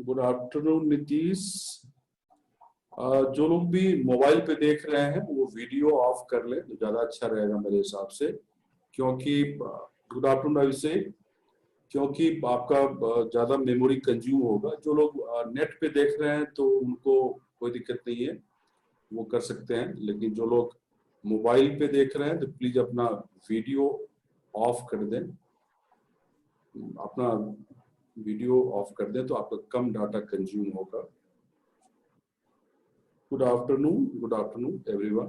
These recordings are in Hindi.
Good afternoon Nitish. जो लोग भी मोबाइल पे देख रहे हैं वो वीडियो ऑफ कर लें तो ज़्यादा अच्छा रहेगा मेरे हिसाब से, क्योंकि गुड आफ्टरनून अभिषेक, क्योंकि आपका ज़्यादा मेमोरी कंज्यूम होगा। जो लोग नेट पे देख रहे हैं तो उनको कोई दिक्कत नहीं है, वो कर सकते हैं, लेकिन जो लोग मोबाइल पे देख रहे हैं तो प्लीज़ अपना वीडियो ऑफ कर दें। अपना वीडियो ऑफ कर दें तो आपका कम डाटा कंज्यूम होगा। Good afternoon everyone.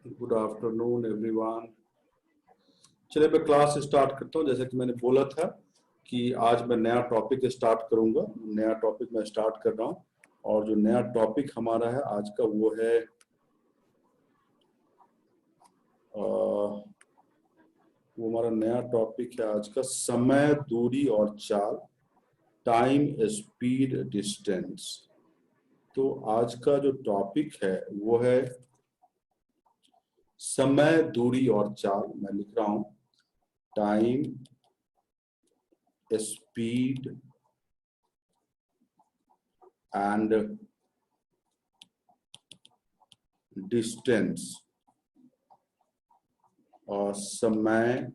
Good afternoon everyone. चलिए मैं क्लास स्टार्ट करता हूँ। जैसे कि मैंने बोला था कि आज मैं नया टॉपिक स्टार्ट करूंगा। नया टॉपिक मैं स्टार्ट कर रहा हूँ और जो नया टॉपिक हमारा है आज का वो है वो हमारा नया टॉपिक है आज का समय, दूरी और चाल, टाइम, स्पीड, डिस्टेंस। तो आज का जो टॉपिक है वो है समय, दूरी और चाल। मैं लिख रहा हूं टाइम, स्पीड एंड डिस्टेंस। और समय,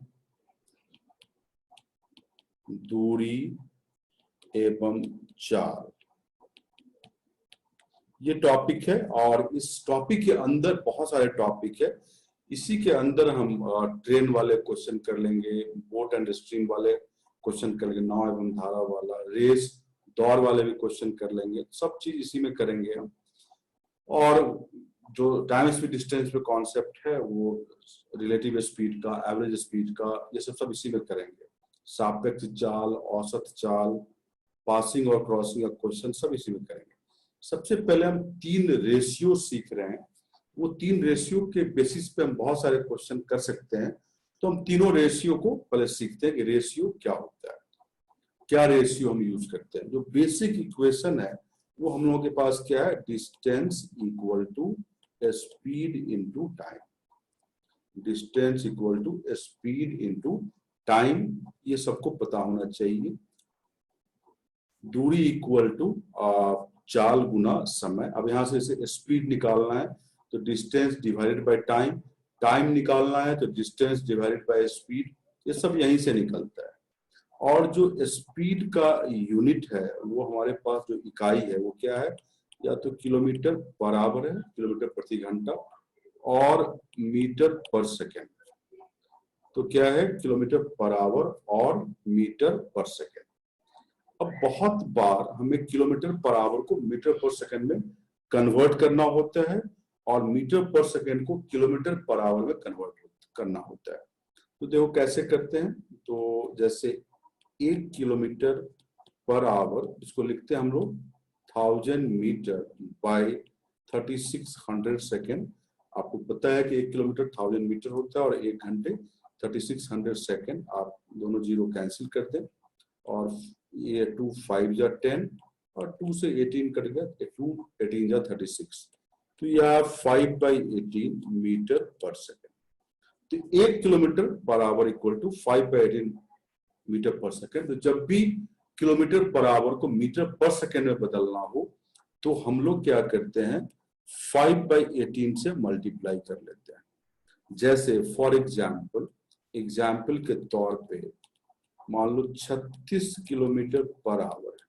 दूरी एवं चाल, ये टॉपिक है। और इस टॉपिक के अंदर बहुत सारे टॉपिक है। इसी के अंदर हम ट्रेन वाले क्वेश्चन कर लेंगे, बोट एंड स्ट्रीम वाले क्वेश्चन कर लेंगे, नाव एवं धारा वाला, रेस दौड़ वाले भी क्वेश्चन कर लेंगे। सब चीज इसी में करेंगे हम। और जो टाइम स्पीड डिस्टेंस पे कॉन्सेप्ट है वो रिलेटिव स्पीड का, एवरेज स्पीड का, ये सब इसी में करेंगे। सापेक्ष चाल, औसत चाल, पासिंग और क्रॉसिंग का क्वेश्चन सब इसी में करेंगे। सबसे पहले हम 3 रेशियो सीख रहे हैं। वो 3 रेशियो के बेसिस पे हम बहुत सारे क्वेश्चन कर सकते हैं। तो हम तीनों रेशियो को पहले सीखते हैं कि रेशियो क्या होता है, क्या रेशियो हम यूज करते हैं। जो बेसिक इक्वेशन है वो हम लोगों के पास क्या है, distance equal to speed into time. Distance equal to speed into time, ये सबको पता होना चाहिए। दूरी इक्वल टू चाल गुना समय। अब यहां से इसे स्पीड निकालना है तो distance divided by time, time निकालना है तो डिस्टेंस डिवाइडेड बाय स्पीड। ये सब यहीं से निकलता है। और जो स्पीड का यूनिट है वो हमारे पास जो इकाई है वो क्या है, या तो किलोमीटर पर आवर है, किलोमीटर प्रति घंटा, और मीटर पर सेकेंड। तो क्या है, किलोमीटर पर आवर और मीटर पर सेकेंड। अब बहुत बार हमें किलोमीटर पर आवर को मीटर पर सेकंड में कन्वर्ट करना होता है और मीटर पर सेकंड को किलोमीटर पर आवर में कन्वर्ट करना होता है। तो देखो कैसे करते हैं। तो जैसे 1 किलोमीटर पर आवर, इसको लिखते हैं हम लोग 1000 मीटर बाय 3600 सेकेंड। आपको पता है कि 1 किलोमीटर 1000 मीटर होता है और 1 घंटे 3600 सेकेंड। आप दोनों जीरो कैंसिल कर दें और ये 2 5 जा 10 और 2 से 18 कट गया, 2 18 जा 36। तो यह 5/18 मीटर पर सेकेंड। तो 1 kilometre per hour equal to 5/18 metre per second. तो जब भी किलोमीटर पर आवर को मीटर पर सेकेंड में बदलना हो तो हम लोग क्या करते हैं, 5/18 से मल्टीप्लाई कर लेते हैं। जैसे फॉर एग्जाम्पल के तौर पे मान लो 36 किलोमीटर पर आवर है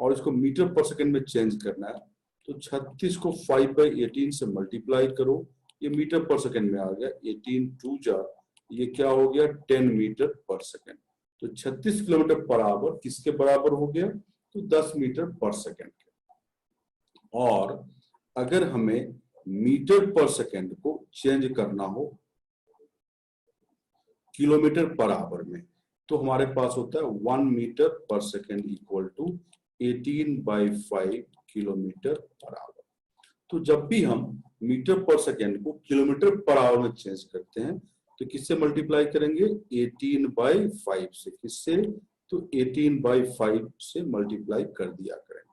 और इसको मीटर पर सेकंड में चेंज करना है। तो 36 को 5/18 से मल्टीप्लाई करो, ये मीटर पर सेकंड में आ गया। 18 2 जा, ये क्या हो गया, 10 मीटर पर सेकंड। तो 36 किलोमीटर पर आवर किसके बराबर हो गया, तो 10 मीटर पर सेकंड के। और अगर हमें मीटर पर सेकंड को चेंज करना हो किलोमीटर पर आवर में तो हमारे पास होता है 1 metre per second equal to 18/5 kilometre per hour. तो जब भी हम मीटर पर सेकेंड को किलोमीटर पर आवर में चेंज करते हैं तो किससे मल्टीप्लाई करेंगे, 18/5 से। किससे, तो 18/5 से मल्टीप्लाई कर दिया करेंगे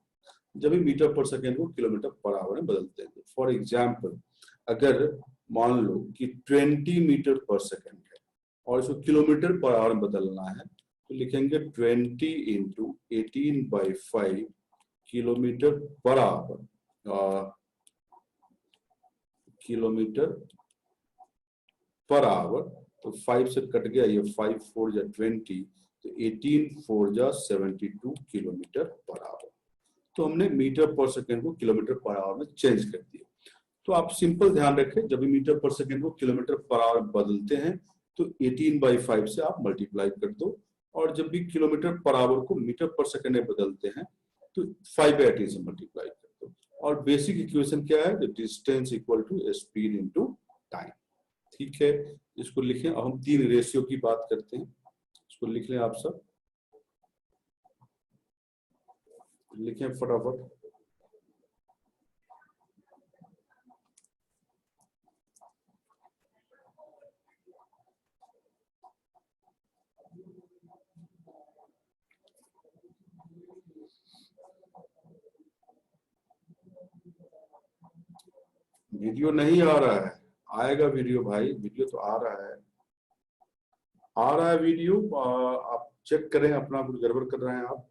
जब भी मीटर पर सेकेंड को किलोमीटर पर आवर में बदलते हैं। फॉर एग्जाम्पल अगर मान लो कि 20 मीटर पर सेकेंड है और इसको किलोमीटर पर आवर में बदलना है तो लिखेंगे 20 into 18/5 kilometre per our, kilometre per hour. तो 5 से कट गया ये, 5 4 जा 20, तो 18 4 जा 72 किलोमीटर पर आवर। तो हमने मीटर पर सेकेंड को किलोमीटर पर आवर में चेंज कर दिया। तो आप सिंपल ध्यान रखें, जब भी मीटर पर सेकेंड को किलोमीटर पर आवर बदलते हैं तो 18/5 से आप मल्टीप्लाई कर दो, और जब भी किलोमीटर पर आवर को मीटर पर सेकेंड में बदलते हैं तो 5/18 से मल्टीप्लाई कर दो। और बेसिक इक्वेशन क्या है, the distance equal to speed into time. ठीक है, इसको लिखें। अब हम 3 रेशियो की बात करते हैं, इसको लिख लें आप सब, लिखें फटाफट। वीडियो नहीं आ रहा है, आएगा वीडियो भाई, वीडियो तो आ रहा है, आ रहा है वीडियो। आप चेक करें, अपना कुछ गड़बड़ कर रहे हैं आप।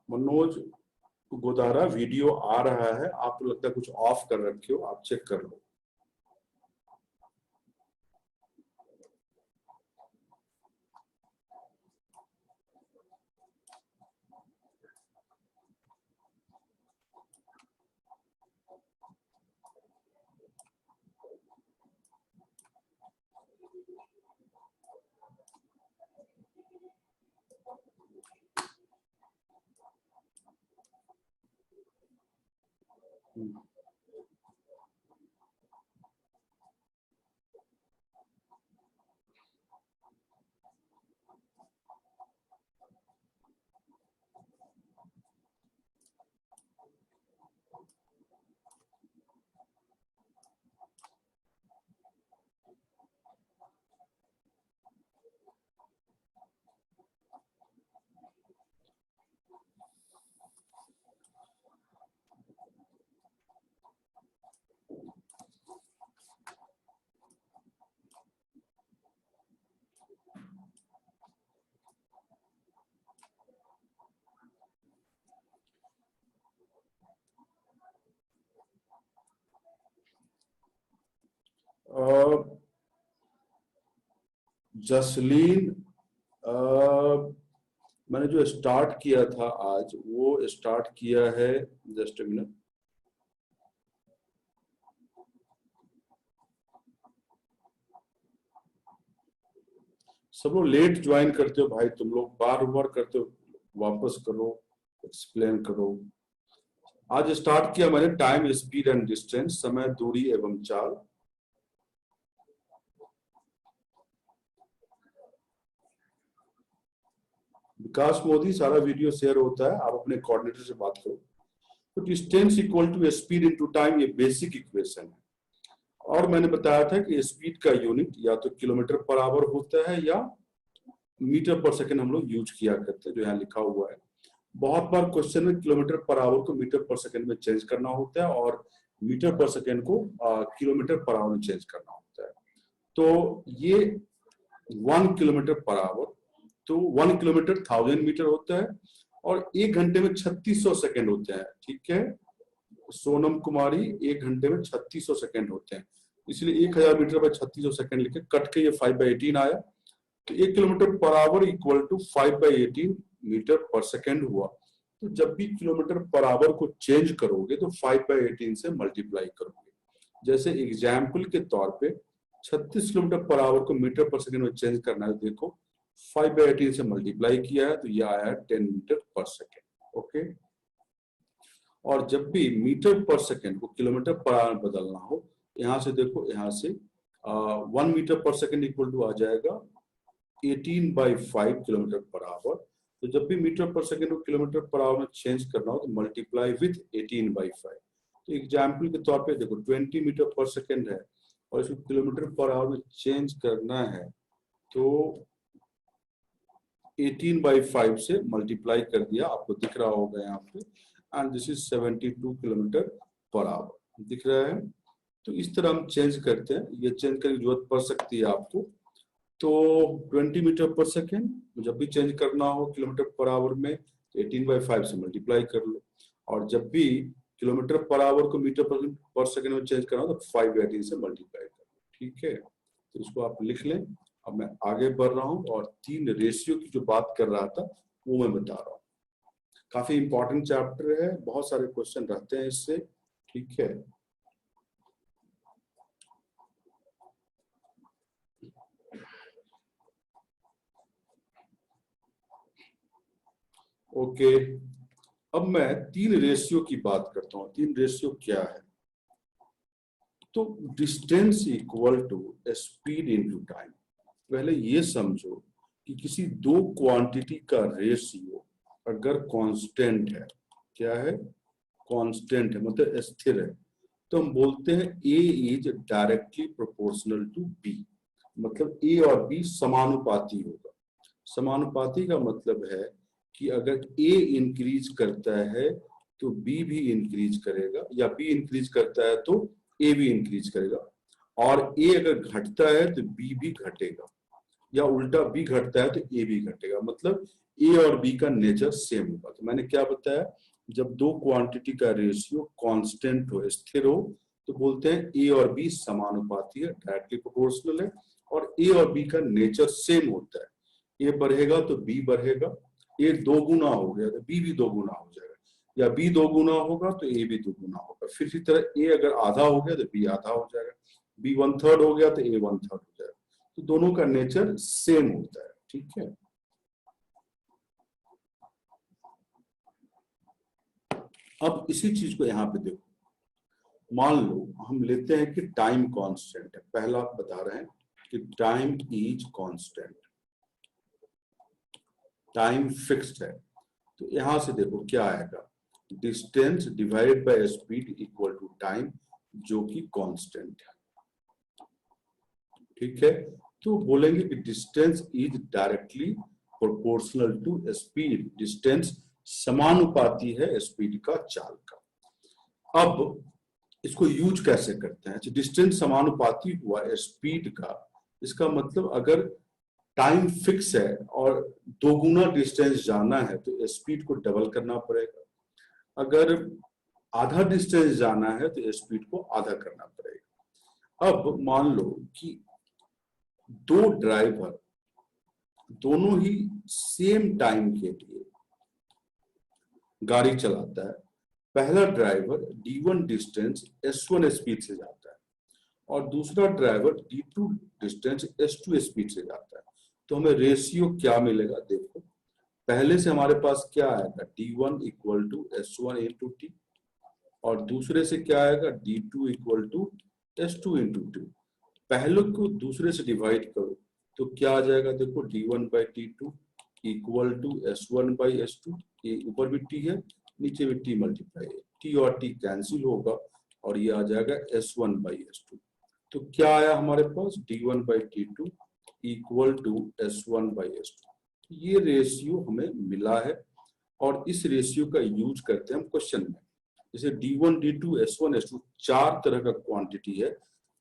मनोज गोदारा, वीडियो आ रहा है, आपको लगता है कुछ ऑफ कर रखे हो, आप चेक कर लो। जसलीन, मैंने जो स्टार्ट किया था आज, वो स्टार्ट किया है, जस्ट अ मिनट। सब लोग लेट ज्वाइन करते हो भाई, तुम लोग बार बार करते हो, वापस करो, एक्सप्लेन करो। आज स्टार्ट किया मैंने टाइम, स्पीड एंड डिस्टेंस, समय, दूरी एवं चाल। विकास मोदी, सारा वीडियो शेयर होता है, आप अपने कोऑर्डिनेटर से बात करो। तो distance equal to speed into time, ये बेसिक इक्वेशन है। और मैंने बताया था कि स्पीड का यूनिट या तो किलोमीटर पर आवर होता है या मीटर पर सेकंड हम लोग यूज किया करते हैं, जो यहाँ लिखा हुआ है। बहुत बार क्वेश्चन में किलोमीटर पर आवर को मीटर पर सेकंड में चेंज करना होता है, और मीटर पर सेकंड को किलोमीटर पर आवर में चेंज करना होता है। तो ये 1 किलोमीटर पर आवर, तो 1 किलोमीटर 1000 मीटर होता है, और 1 घंटे में 3600 सेकंड होते हैं। ठीक है सोनम कुमारी, 1 घंटे में 3600 सेकंड होते हैं, इसलिए 1000 मीटर पर 3600 सेकंड लिखे, कट के ये 5/18 आया। तो 1 kilometre per hour equal to 5/18 metre per second हुआ। तो जब भी किलोमीटर पर आवर को चेंज करोगे तो 5/18 से मल्टीप्लाई करोगे। जैसे एग्जाम्पल के तौर पे 36 किलोमीटर पर आवर को मीटर पर सेकंड में चेंज करना है, देखो 5/18 से मल्टीप्लाई किया है तो ये आया है 10 मीटर पर सेकेंड। ओके, और जब भी मीटर पर सेकेंड को किलोमीटर पर आवर बदलना हो, यहाँ से देखो, यहाँ से 1 metre per second equal to आ जाएगा 18/5 किलोमीटर पर आवर। तो जब भी मीटर पर सेकेंड को किलोमीटर पर आवर में चेंज करना हो तो मल्टीप्लाई विथ 18/5। तो एग्जाम्पल के तौर पे देखो 20 मीटर पर सेकेंड है और इसको किलोमीटर पर आवर में चेंज करना है, तो 18/5 से मल्टीप्लाई कर दिया, आपको दिख रहा होगा यहाँ पे, and this is 72 kilometre per our, दिख रहा है। तो इस तरह हम चेंज करते हैं, ये चेंज करने की जरूरत पड़ सकती है आपको। तो 20 मीटर पर सेकेंड जब भी चेंज करना हो किलोमीटर पर आवर में, तो 18/5 से मल्टीप्लाई कर लो, और जब भी किलोमीटर पर आवर को मीटर पर सेकेंड में चेंज करना हो तो 518 से मल्टीप्लाई कर लो। ठीक है, तो इसको आप लिख लें। अब मैं आगे बढ़ रहा हूँ और 3 रेशियो की जो बात कर रहा था वो मैं बता रहा हूँ। काफी इंपॉर्टेंट चैप्टर है, बहुत सारे क्वेश्चन रहते हैं इससे। ठीक है, ओके। अब मैं 3 रेशियो की बात करता हूँ। 3 रेशियो क्या है? तो distance equal to speed into time. पहले ये समझो कि किसी दो क्वांटिटी का रेशियो अगर कांस्टेंट है, क्या है? कांस्टेंट है, मतलब स्थिर है, तो हम बोलते हैं A is directly proportional to B. मतलब ए और बी समानुपाती होगा। समानुपाती का मतलब है कि अगर ए इंक्रीज करता है तो बी भी इंक्रीज करेगा, या बी इंक्रीज करता है तो ए भी इंक्रीज करेगा, और ए अगर घटता है तो बी भी घटेगा, या उल्टा बी घटता है तो ए भी घटेगा। मतलब ए और बी का नेचर सेम होगा। तो मैंने क्या बताया, जब दो क्वांटिटी का रेशियो कांस्टेंट हो, स्थिर हो, तो बोलते हैं ए और बी समानुपाती है, डायरेक्टली प्रोपोर्शनल है, और ए और बी का नेचर सेम होता है। ए बढ़ेगा तो बी बढ़ेगा, ए 2 गुना हो गया तो बी भी 2 गुना हो जाएगा, या बी 2 गुना होगा तो ए भी 2 गुना होगा। फिर इसी तरह ए अगर आधा हो गया तो बी आधा हो जाएगा, बी 1/3 हो गया तो ए 1/3 हो जाएगा। तो दोनों का नेचर सेम होता है। ठीक है, अब इसी चीज को यहां पे देखो। मान लो हम लेते हैं कि टाइम कांस्टेंट है, पहला बता रहे हैं कि time is constant, time fixed है। तो यहां से देखो क्या आएगा, distance divided by speed equal to time, जो कि कांस्टेंट है। ठीक है, तो बोलेंगे कि distance is directly proportional to speed. Distance समानुपाती है स्पीड का, चाल का। अब इसको यूज कैसे करते हैं? डिस्टेंस समानुपाती हुआ स्पीड का, इसका मतलब अगर टाइम फिक्स है और 2 गुना डिस्टेंस जाना है तो स्पीड को डबल करना पड़ेगा। अगर आधा डिस्टेंस जाना है तो स्पीड को आधा करना पड़ेगा। अब मान लो कि दो ड्राइवर दोनों ही सेम टाइम के लिए गाड़ी चलाता है। पहला driver d1 distance s1 speed से जाता है और दूसरा driver d2 distance s2 speed से जाता है। तो हमें रेशियो क्या मिलेगा? देखो, पहले से हमारे पास क्या आएगा, d1 equal to s1 into T, और दूसरे से क्या आएगा, d2 equal to s2 into T. पहले को दूसरे से डिवाइड करो तो क्या आ जाएगा, देखो d1 by d2 equal to s1 by s2। ये ऊपर भी t है, नीचे भी t मल्टीप्लाई है, t और t कैंसिल होगा और ये आ जाएगा s1 बाई s2। तो क्या आया हमारे पास, d1 by d2 equal to s1 by s2। ये रेशियो हमें मिला है और इस रेशियो का यूज करते हैं हम क्वेश्चन में। जैसे d1 d2 s1 s2 4 तरह का क्वांटिटी है।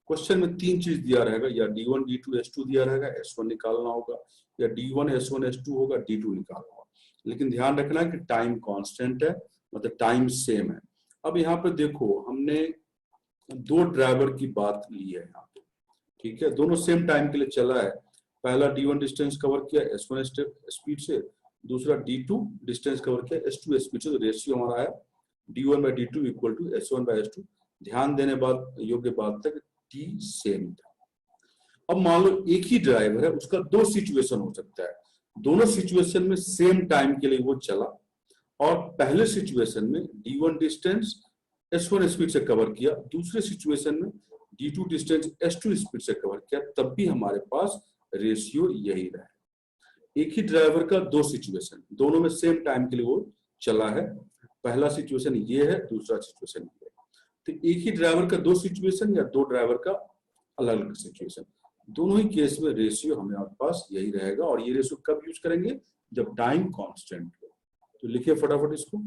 क्वेश्चन में 3 चीज दिया रहेगा, या d1 d2 s2 दिया रहेगा, s1 निकालना होगा, या d1 s1 s2 होगा, d2 निकालना होगा। लेकिन ध्यान रखना है कि टाइम कांस्टेंट है, मतलब टाइम सेम है। अब यहाँ पे देखो, हमने दो ड्राइवर की बात ली है यहाँ पे। ठीक है, दोनों सेम टाइम के लिए चला है। पहला d1 डिस्टेंस कवर किया s1 स्पीड से, दूसरा d2 डिस्टेंस कवर किया s2 स्पीड से। तो रेशियो हमारा आया d1 by d2 equal to s1 by s2। ध्यान देने बात योग्य बात तक t सेम था। अब मान लो एक ही ड्राइवर है, उसका दो सिचुएशन हो सकता है। दोनों सिचुएशन में सेम टाइम के लिए वो चला, और पहले सिचुएशन में d1 डिस्टेंस s1 स्पीड से कवर किया, दूसरे सिचुएशन में d2 डिस्टेंस s2 स्पीड से कवर किया, तब भी हमारे पास रेशियो यही रहा। एक ही ड्राइवर का दो सिचुएशन, दोनों में सेम टाइम के लिए वो चला है। पहला सिचुएशन ये है, दूसरा सिचुएशन ये है। तो एक ही ड्राइवर का दो सिचुएशन या दो ड्राइवर का अलग अलग सिचुएशन, दोनों ही केस में रेशियो हमारे पास यही रहेगा। और ये रेशियो कब यूज करेंगे, जब टाइम कांस्टेंट हो। तो लिखिए फटाफट इसको।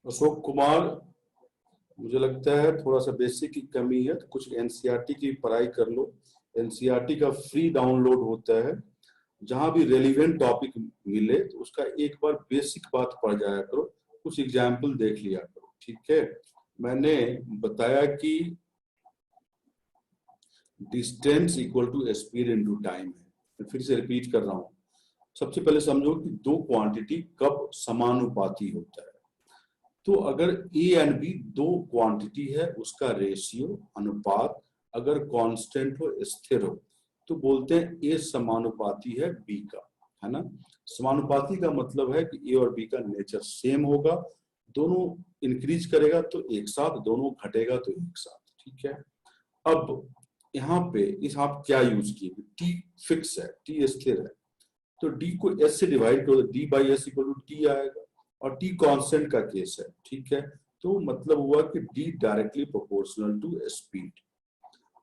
अशोक कुमार, मुझे लगता है थोड़ा सा बेसिक की कमी है, तो कुछ एनसीईआरटी की पढ़ाई कर लो। एनसीईआरटी का फ्री डाउनलोड होता है, जहां भी रेलिवेंट टॉपिक मिले तो उसका एक बार बेसिक बात पढ़ जाया करो, कुछ एग्जाम्पल देख लिया करो, ठीक है। मैंने बताया कि distance equal to speed into time है। मैं फिर से रिपीट कर रहा हूं। सबसे पहले समझो कि दो क्वांटिटी कब समानुपाती होता है। तो अगर ए एंड बी दो क्वांटिटी है, उसका रेशियो अनुपात अगर कांस्टेंट हो, स्थिर हो, तो बोलते हैं ए समानुपाती है बी का, है ना। समानुपाती का मतलब है कि ए और बी का नेचर सेम होगा, दोनों इंक्रीज करेगा तो एक साथ, दोनों घटेगा तो एक साथ, ठीक है। अब यहाँ पे इस आप क्या यूज किए, टी फिक्स है, टी स्थिर है, तो डी को एस से डिवाइड करो, D by S equal to T आएगा, और टी कांस्टेंट का केस है, ठीक है। तो मतलब हुआ कि D directly proportional to speed.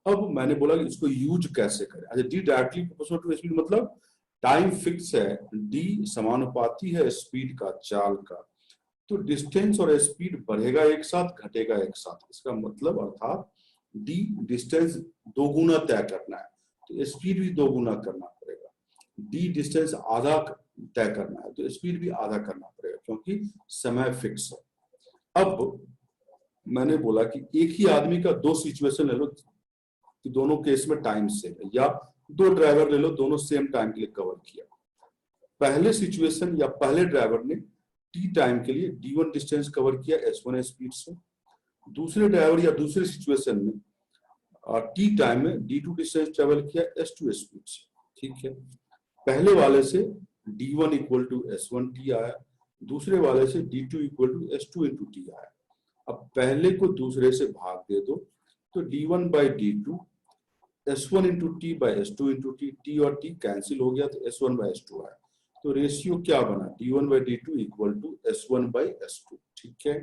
अब मैंने बोला कि इसको यूज कैसे करें। अच्छा, D directly proportional to speed मतलब टाइम फिक्स है, डी समानुपाती है स्पीड का, चाल का, तो डिस्टेंस और स्पीड बढ़ेगा एक साथ, घटेगा एक साथ। इसका मतलब अर्थात डी डिस्टेंस दो गुना तय करना है तो स्पीड भी दो गुना करना पड़ेगा, डी डिस्टेंस आधा तय करना है तो स्पीड भी आधा करना पड़ेगा, क्योंकि समय फिक्स है। अब मैंने बोला कि एक ही आदमी का दो सिचुएशन ले लो कि दोनों केस में टाइम सेम है, या दो ड्राइवर ले लो, दोनों सेम टाइम के लिए कवर किया। पहले सिचुएशन या पहले ड्राइवर ने टी टाइम के लिए d1 डिस्टेंस कवर किया s1 स्पीड से, दूसरे ड्राइवर या दूसरे सिचुएशन में टी टाइम में d2 डिस्टेंस ट्रेवल किया s2 स्पीड से, ठीक है। पहले वाले से d1 equal to s1 t आया, दूसरे वाले से d2 equal to s2 into T आया। अब पहले को दूसरे से भाग दे दो तो d1 by d2 s1 into T by s2 into T, T और टी कैंसिल हो गया तो s1 बाई s2 आया। तो रेशियो क्या बना, d1 by d2 equal to s1 by s2, ठीक है।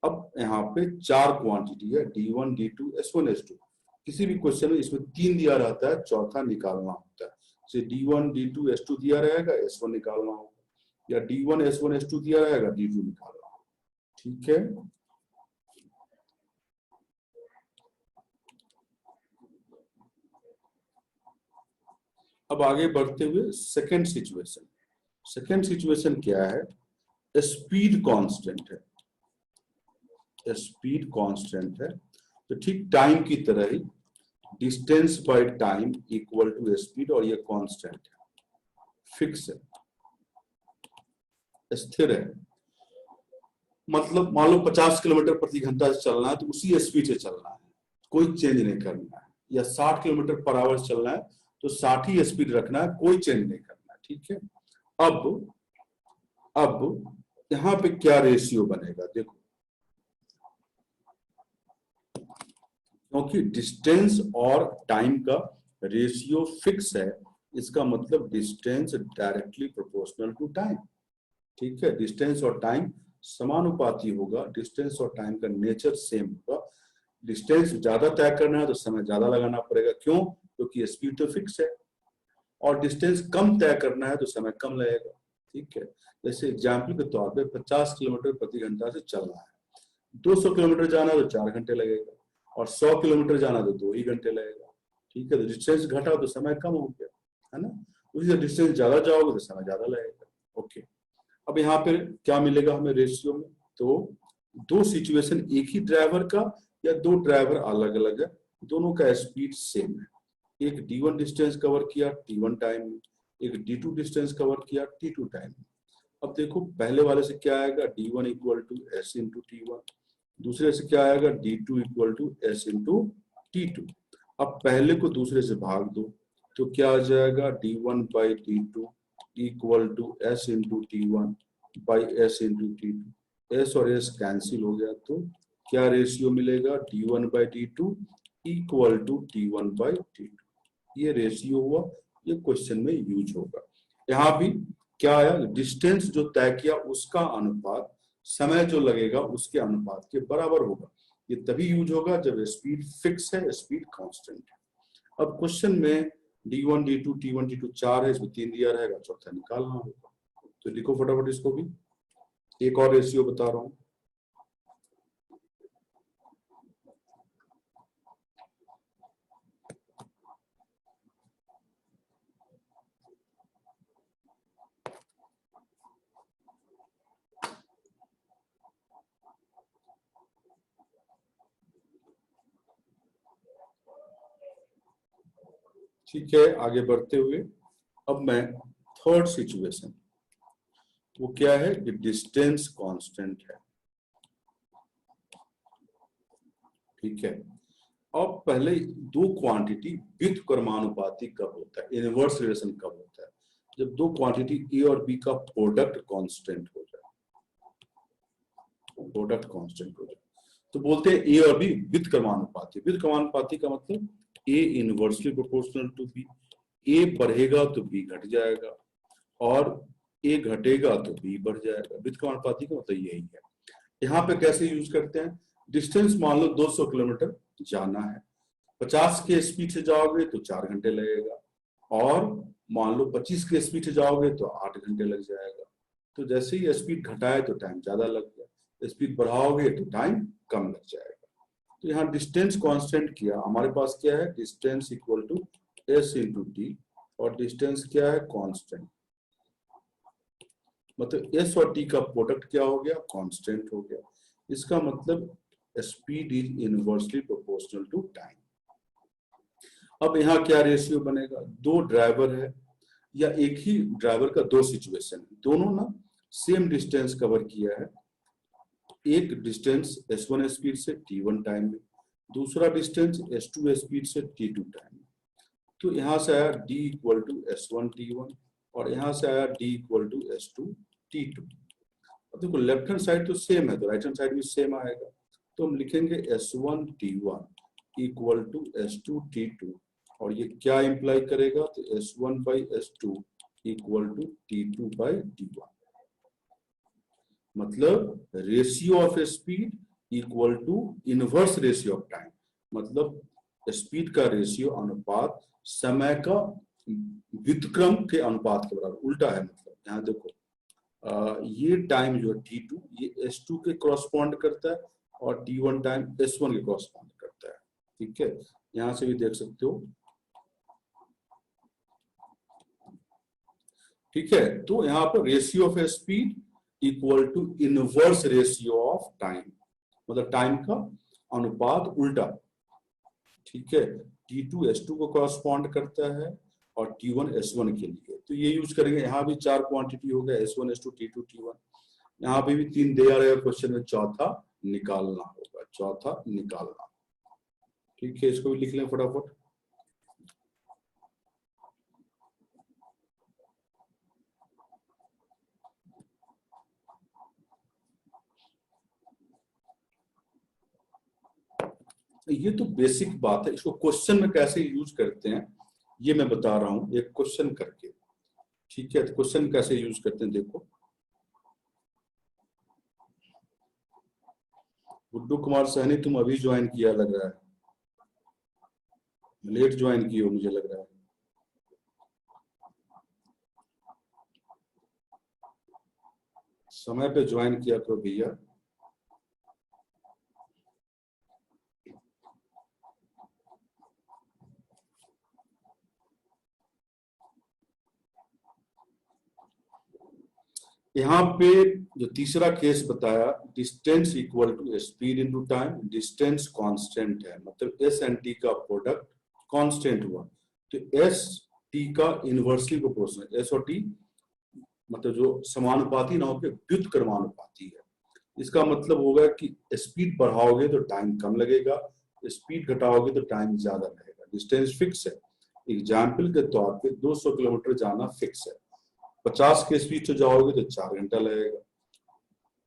अब यहाँ पे चार क्वांटिटी है, d1 d2 s1 s2। किसी भी क्वेश्चन में इसमें तीन दिया रहता है, चौथा निकालना होता है। जैसे d1 d2 s2 दिया रहेगा, s1 निकालना होगा, या d1 s1 s2 दिया रहेगा, d2 निकालना होगा, ठीक है। अब आगे बढ़ते हुए सेकंड सिचुएशन। सेकंड सिचुएशन क्या है, स्पीड कांस्टेंट है, स्पीड कांस्टेंट है, तो ठीक टाइम की तरह ही distance by time equal to speed, और ये कांस्टेंट है, फिक्स है, स्थिर है। मतलब मान लो 50 किलोमीटर प्रति घंटा से चलना है तो उसी स्पीड से चलना है, कोई चेंज नहीं करना है, या 60 किलोमीटर पर आवर चलना है तो 60 ही स्पीड रखना है, कोई चेंज नहीं करना है, ठीक है। अब यहाँ पे क्या रेशियो बनेगा देखो, क्योंकि डिस्टेंस और टाइम का रेशियो फिक्स है, इसका मतलब distance directly proportional to time, ठीक है। डिस्टेंस और टाइम समानुपाती होगा, डिस्टेंस और टाइम का नेचर सेम होगा। डिस्टेंस ज्यादा तय करना है तो समय ज्यादा लगाना पड़ेगा, क्यों, क्योंकि स्पीड तो फिक्स है, और डिस्टेंस कम तय करना है तो समय कम लगेगा, ठीक है। जैसे एग्जाम्पल के तौर पे 50 किलोमीटर प्रति घंटा से चलना है, 200 किलोमीटर जाना है तो 4 घंटे लगेगा, और 100 किलोमीटर जाना तो 2 ही घंटे लगेगा, ठीक है। तो डिस्टेंस घटा तो समय कम हो गया, है ना। उसी से डिस्टेंस ज्यादा जाओगे तो समय ज्यादा लगेगा, ओके। अब यहाँ पे क्या मिलेगा हमें रेशियो में, तो दो सिचुएशन एक ही ड्राइवर का या दो ड्राइवर अलग अलग है, दोनों का स्पीड सेम है। एक d1 डिस्टेंस कवर किया t1 टाइम में, एक d2 डिस्टेंस कवर किया t2 टाइम में। अब देखो पहले वाले से क्या आएगा, d1 equal to s into टी1, दूसरे से क्या आएगा, d2 equal to s into टी2। अब पहले को दूसरे से भाग दो तो क्या आ जाएगा, d1 by d2 equal to s into T one by s into T two. s और s कैंसिल हो गया तो क्या रेशियो मिलेगा, d1 by d2 equal to t1 by t2। ये रेशियो हुआ, ये क्वेश्चन में यूज होगा। यहाँ भी क्या आया, डिस्टेंस जो तय किया उसका अनुपात समय जो लगेगा उसके अनुपात के बराबर होगा। ये तभी यूज होगा जब स्पीड फिक्स है, स्पीड कांस्टेंट है। अब क्वेश्चन में D1 D2 T1 T2 4 है, इसमें 3 दिया रहेगा, चौथा निकालना होगा। तो लिखो फटाफट इसको भी। एक और रेशियो बता रहा हूं, ठीक है। आगे बढ़ते हुए अब मैं थर्ड सिचुएशन, वो क्या है कि डिस्टेंस कांस्टेंट है, ठीक है। अब पहले दो क्वांटिटी व्युत्क्रमानुपाती कब होता है, इनवर्स रिलेशन कब होता है, जब दो क्वांटिटी ए और बी का प्रोडक्ट कांस्टेंट हो जाए, प्रोडक्ट कांस्टेंट हो जाए तो बोलते हैं ए और बी व्युत्क्रमानुपाती। व्युत्क्रमानुपाती का मतलब ए इनवर्सली प्रोपोर्शनल टू बी, ए बढ़ेगा तो बी घट जाएगा और ए घटेगा तो बी बढ़ जाएगा। व्युत्क्रमानुपाती का मतलब यही है। यहाँ पे कैसे यूज करते हैं, डिस्टेंस मान लो 200 किलोमीटर जाना है, 50 के स्पीड से जाओगे तो 4 घंटे लगेगा, और मान लो 25 के स्पीड से जाओगे तो 8 घंटे लग जाएगा। तो जैसे ही स्पीड घटाए तो टाइम ज्यादा लग गया, स्पीड बढ़ाओगे तो टाइम कम लग जाएगा। तो यहाँ डिस्टेंस कांस्टेंट किया, हमारे पास क्या है, distance equal to S into T, और डिस्टेंस क्या है, कांस्टेंट। मतलब एस और टी का प्रोडक्ट क्या हो गया, कांस्टेंट हो गया। इसका मतलब speed is inversely proportional to time. अब यहाँ क्या रेशियो बनेगा, दो ड्राइवर है या एक ही ड्राइवर का दो सिचुएशन है, दोनों ना सेम डिस्टेंस कवर किया है। एक डिस्टेंस s1 स्पीड से t1 टाइम में, दूसरा डिस्टेंस s2 स्पीड से t2 टाइम में। तो यहाँ से आया d equal to s1 t1 और यहाँ से आया d equal to s2 t2। अब देखो लेफ्ट हैंड साइड तो सेम है तो राइट हैंड साइड भी सेम आएगा, तो हम लिखेंगे s1 t1 equal to s2 t2, और ये क्या इंप्लाई करेगा, तो s1 by s2 equal to t2 by t1। मतलब ratio of speed equal to inverse ratio of time, मतलब स्पीड का रेशियो अनुपात समय का व्युत्क्रम के अनुपात के बराबर, उल्टा है। मतलब यहाँ देखो ये टाइम जो है t2 ये s2 के कॉरस्पॉन्ड करता है और t1 टाइम s1 के कॉरस्पॉन्ड करता है, ठीक है। यहाँ से भी देख सकते हो, ठीक है। तो यहाँ पर ratio of speed equal to inverse ratio of time, मतलब टाइम का अनुपात उल्टा, ठीक है। t2 s2 को कॉरस्पॉन्ड करता है और t1 s1 के लिए, तो ये यूज करेंगे। यहाँ भी चार क्वांटिटी हो गया, s1 s2 t2 t1, यहाँ पे भी तीन दिया रहेगा क्वेश्चन में, चौथा निकालना होगा, चौथा निकालना, ठीक है। इसको भी लिख लें फटाफट। ये तो बेसिक बात है, इसको क्वेश्चन में कैसे यूज करते हैं ये मैं बता रहा हूं एक क्वेश्चन करके, ठीक है। तो क्वेश्चन कैसे यूज करते हैं देखो। गुड्डू कुमार सहनी तुम अभी ज्वाइन किया लग रहा है, लेट ज्वाइन किए हो मुझे लग रहा है। समय पे ज्वाइन किया करो भैया। यहाँ पे जो तीसरा केस बताया, distance equal to speed into time, distance constant है, मतलब एस एंड टी का प्रोडक्ट कांस्टेंट हुआ, तो एस टी का इनवर्सली प्रोपोर्शनल, एस और टी मतलब जो समानुपाती ना होकर व्युत्क्रमानुपाती है। इसका मतलब होगा कि स्पीड बढ़ाओगे तो टाइम कम लगेगा, स्पीड घटाओगे तो टाइम ज्यादा लगेगा। डिस्टेंस फिक्स है, एग्जाम्पल के तौर पे 200 किलोमीटर जाना फिक्स है, 50 के स्पीड से जाओगे तो 4 घंटा लगेगा,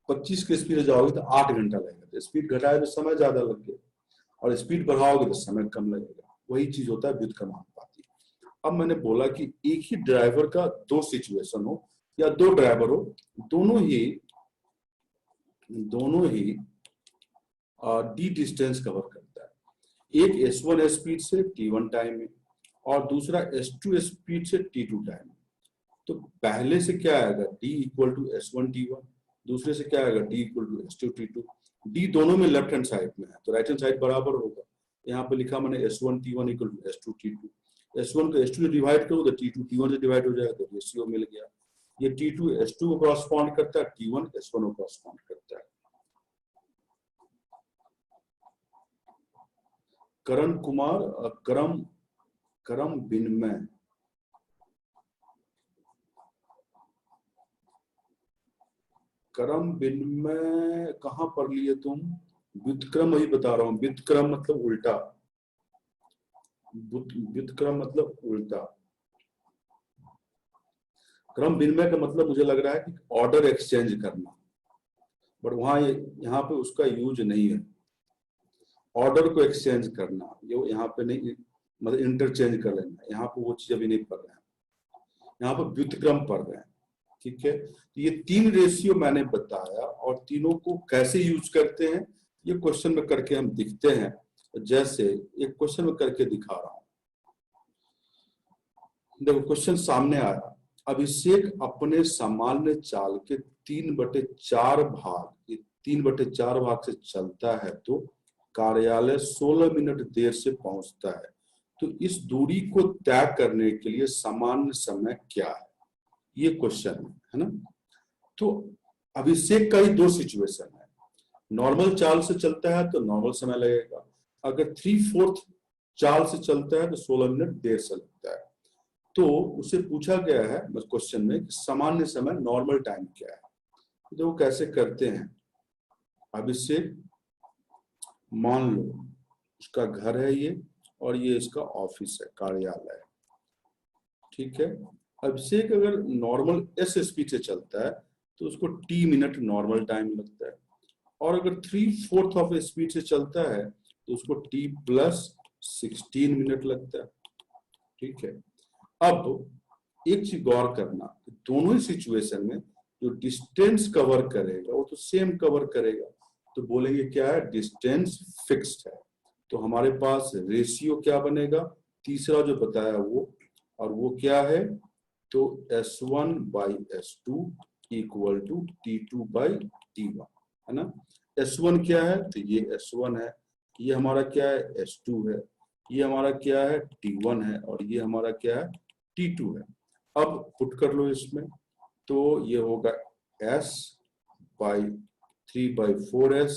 25 के स्पीड से जाओगे तो 8 घंटा लगेगा। तो स्पीड घटाए तो समय ज्यादा लग गया, और स्पीड बढ़ाओगे तो समय कम लगेगा। वही चीज होता है व्युत्क्रमानुपाती। अब मैंने बोला कि एक ही ड्राइवर का दो सिचुएशन हो या दो ड्राइवर हो, दोनों ही डी डिस्टेंस कवर करता है। एक S1 स्पीड से T1 टाइम में और दूसरा S2 स्पीड से T2 टाइम में। तो पहले से क्या आएगा, D equal to S1 T1, दूसरे से क्या आएगा, D equal to S2 T2। D दोनों में लेफ्ट हैंड साइड में है तो राइट हैंड साइड बराबर होगा। यहाँ पे लिखा मैंने S1 T1 equal to S2 T2। S1 को S2 से डिवाइड करो तो T2 T1 से डिवाइड हो जाएगा तो रेशियो मिल गया। ये T2 S2 को कॉरेस्पॉन्ड करता है, T1 S1 को कॉरेस्पॉन्ड करता है। करण कुमार, क्रम विनिमय, क्रम विनिमय कहां पर लिए तुम? व्युत्क्रम वही बता रहा हूं। व्युत्क्रम मतलब उल्टा, व्युत्क्रम मतलब उल्टा। क्रम विनिमय का मतलब मुझे लग रहा है कि ऑर्डर एक्सचेंज करना, बट वहां यहाँ पे उसका यूज नहीं है। ऑर्डर को एक्सचेंज करना ये यहाँ पे नहीं, मतलब इंटरचेंज कर लेना, यहाँ पे वो चीज अभी नहीं पढ़ रहे हैं, यहाँ पे व्युत्क्रम पढ़ रहे हैं। ठीक है, ये 3 रेशियो मैंने बताया और तीनों को कैसे यूज करते हैं ये क्वेश्चन में करके हम दिखते हैं। जैसे एक क्वेश्चन में करके दिखा रहा हूं, देखो क्वेश्चन सामने आया। अभिषेक अपने सामान्य चाल के 3/4 भाग, ये 3/4 भाग से चलता है तो कार्यालय 16 मिनट देर से पहुंचता है। तो इस दूरी को तय करने के लिए सामान्य समय क्या है, ये क्वेश्चन है ना। तो अभिषेक का ही 2 सिचुएशन है। नॉर्मल चाल से चलता है तो नॉर्मल समय लगेगा, अगर 3/4 चाल से चलता है तो 16 मिनट देर से लगता है। तो उसे पूछा गया है क्वेश्चन में कि सामान्य समय नॉर्मल टाइम क्या है। तो वो कैसे करते हैं, अभिषेक मान लो उसका घर है ये और ये इसका ऑफिस है, कार्यालय है। ठीक है, अभिषेक अगर नॉर्मल S स्पीड से चलता है तो उसको T मिनट नॉर्मल टाइम लगता है, और अगर 3/4 ऑफ स्पीड से चलता है तो उसको T + 16 मिनट लगता है। ठीक है, अब एक चीज गौर करना, दोनों ही सिचुएशन में जो डिस्टेंस कवर करेगा वो तो सेम कवर करेगा, तो बोलेंगे क्या है, डिस्टेंस फिक्स्ड है। तो हमारे पास रेशियो क्या बनेगा, तीसरा जो बताया वो, और वो क्या है, तो S1/S2 इक्वल टू T2/T1 है ना। S1 क्या है, तो ये S1 है, ये हमारा क्या है, S2 है, ये हमारा क्या है, T1 है, और ये हमारा क्या है, T2 है। अब पुट कर लो इसमें, तो ये होगा S/3/4S,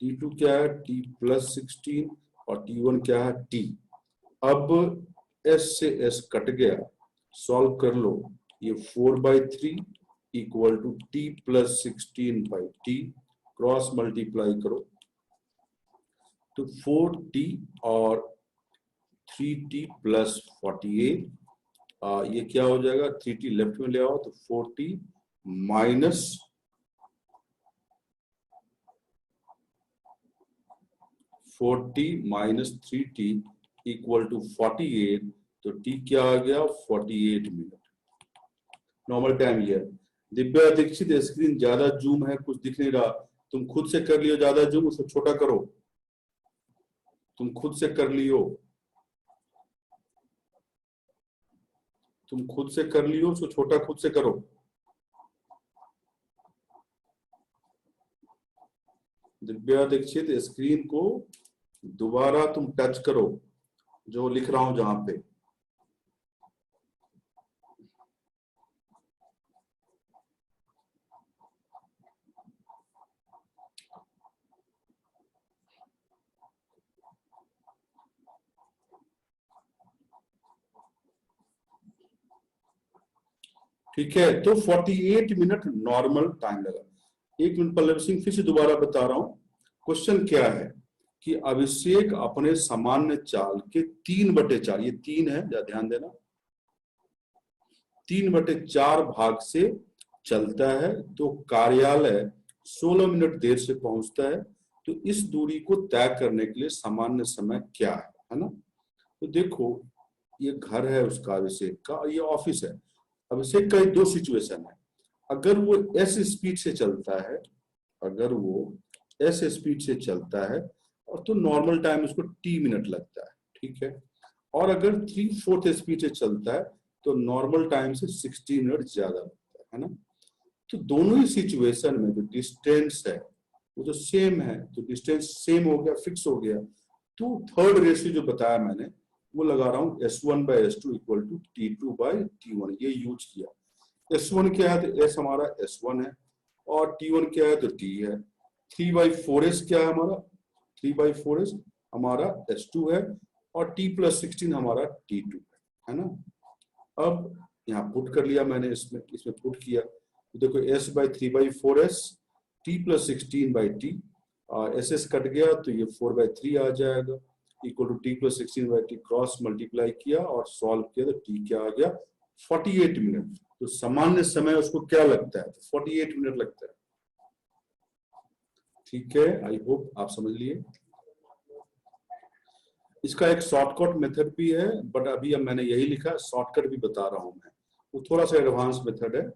T2 क्या है, T + 16, और T1 क्या है, T। अब S से S कट गया, सॉल्व कर लो, ये 4/3 equal to T + 16/T, cross multiply करो तो 4T और 3T + 48, ये क्या हो जाएगा, 3T लेफ्ट में ले आओ तो 4T minus 3T equal to 48, तो T क्या आ गया, 48 मिनट। नॉर्मल टाइम ये है। दिव्या दीक्षित, स्क्रीन ज्यादा जूम है, कुछ दिख नहीं रहा, तुम खुद से कर लियो ज्यादा जूम, उसको छोटा करो, तुम खुद से कर लियो, तुम खुद से कर लियो, उसको छोटा खुद से करो। दिव्या दीक्षित, स्क्रीन को दोबारा तुम टच करो जो लिख रहा हूं जहां पे। ठीक है, तो 48 मिनट नॉर्मल टाइम लगा। 1 मिनट पल्लवी सिंह, फिर से दोबारा बता रहा हूं, क्वेश्चन क्या है कि अभिषेक अपने सामान्य चाल के 3/4, ये 3 है, ध्यान देना, 3/4 भाग से चलता है तो कार्यालय 16 मिनट देर से पहुंचता है। तो इस दूरी को तय करने के लिए सामान्य समय क्या है ना। तो देखो ये घर है उसका अभिषेक का, और ये ऑफिस है। अभिषेक का 2 सिचुएशन है, अगर वो S स्पीड से चलता है, अगर वो एस स्पीड से चलता है और तो नॉर्मल टाइम उसको टी मिनट लगता है, ठीक है। और अगर 3/4 स्पीड से चलता है तो नॉर्मल टाइम से 60 मिनट ज्यादा लगता है ना। तो दोनों ही सिचुएशन में जो डिस्टेंस है वो तो सेम है, तो डिस्टेंस सेम हो गया, फिक्स हो गया। तो थर्ड रेशियो जो बताया मैंने वो लगा रहा हूँ S1/S2 इक्वल टू T2/T1, ये यूज किया। S1 क्या है तो S हमारा S1 है और T1 क्या है तो T है। 3/4S क्या है हमारा, 3/4S हमारा S2 है और T+16 हमारा T2 है ना। अब यहाँ पुट कर लिया मैंने, इसमें इसमें पुट किया तो देखो S/3/4S T+16/T, S S cut गया तो ये 4/3 आ जाएगा equal to T+16/T, cross multiply किया और सॉल्व किया तो T क्या आ गया 48 मिनट। तो सामान्य समय उसको क्या लगता है तो 48 मिनट लगता है, ठीक है। आई होप आप समझ लिए। इसका एक शॉर्टकट मेथड भी है बट अभी अब मैंने यही लिखा, शॉर्टकट भी बता रहा हूं मैं, वो थोड़ा सा एडवांस मेथड है।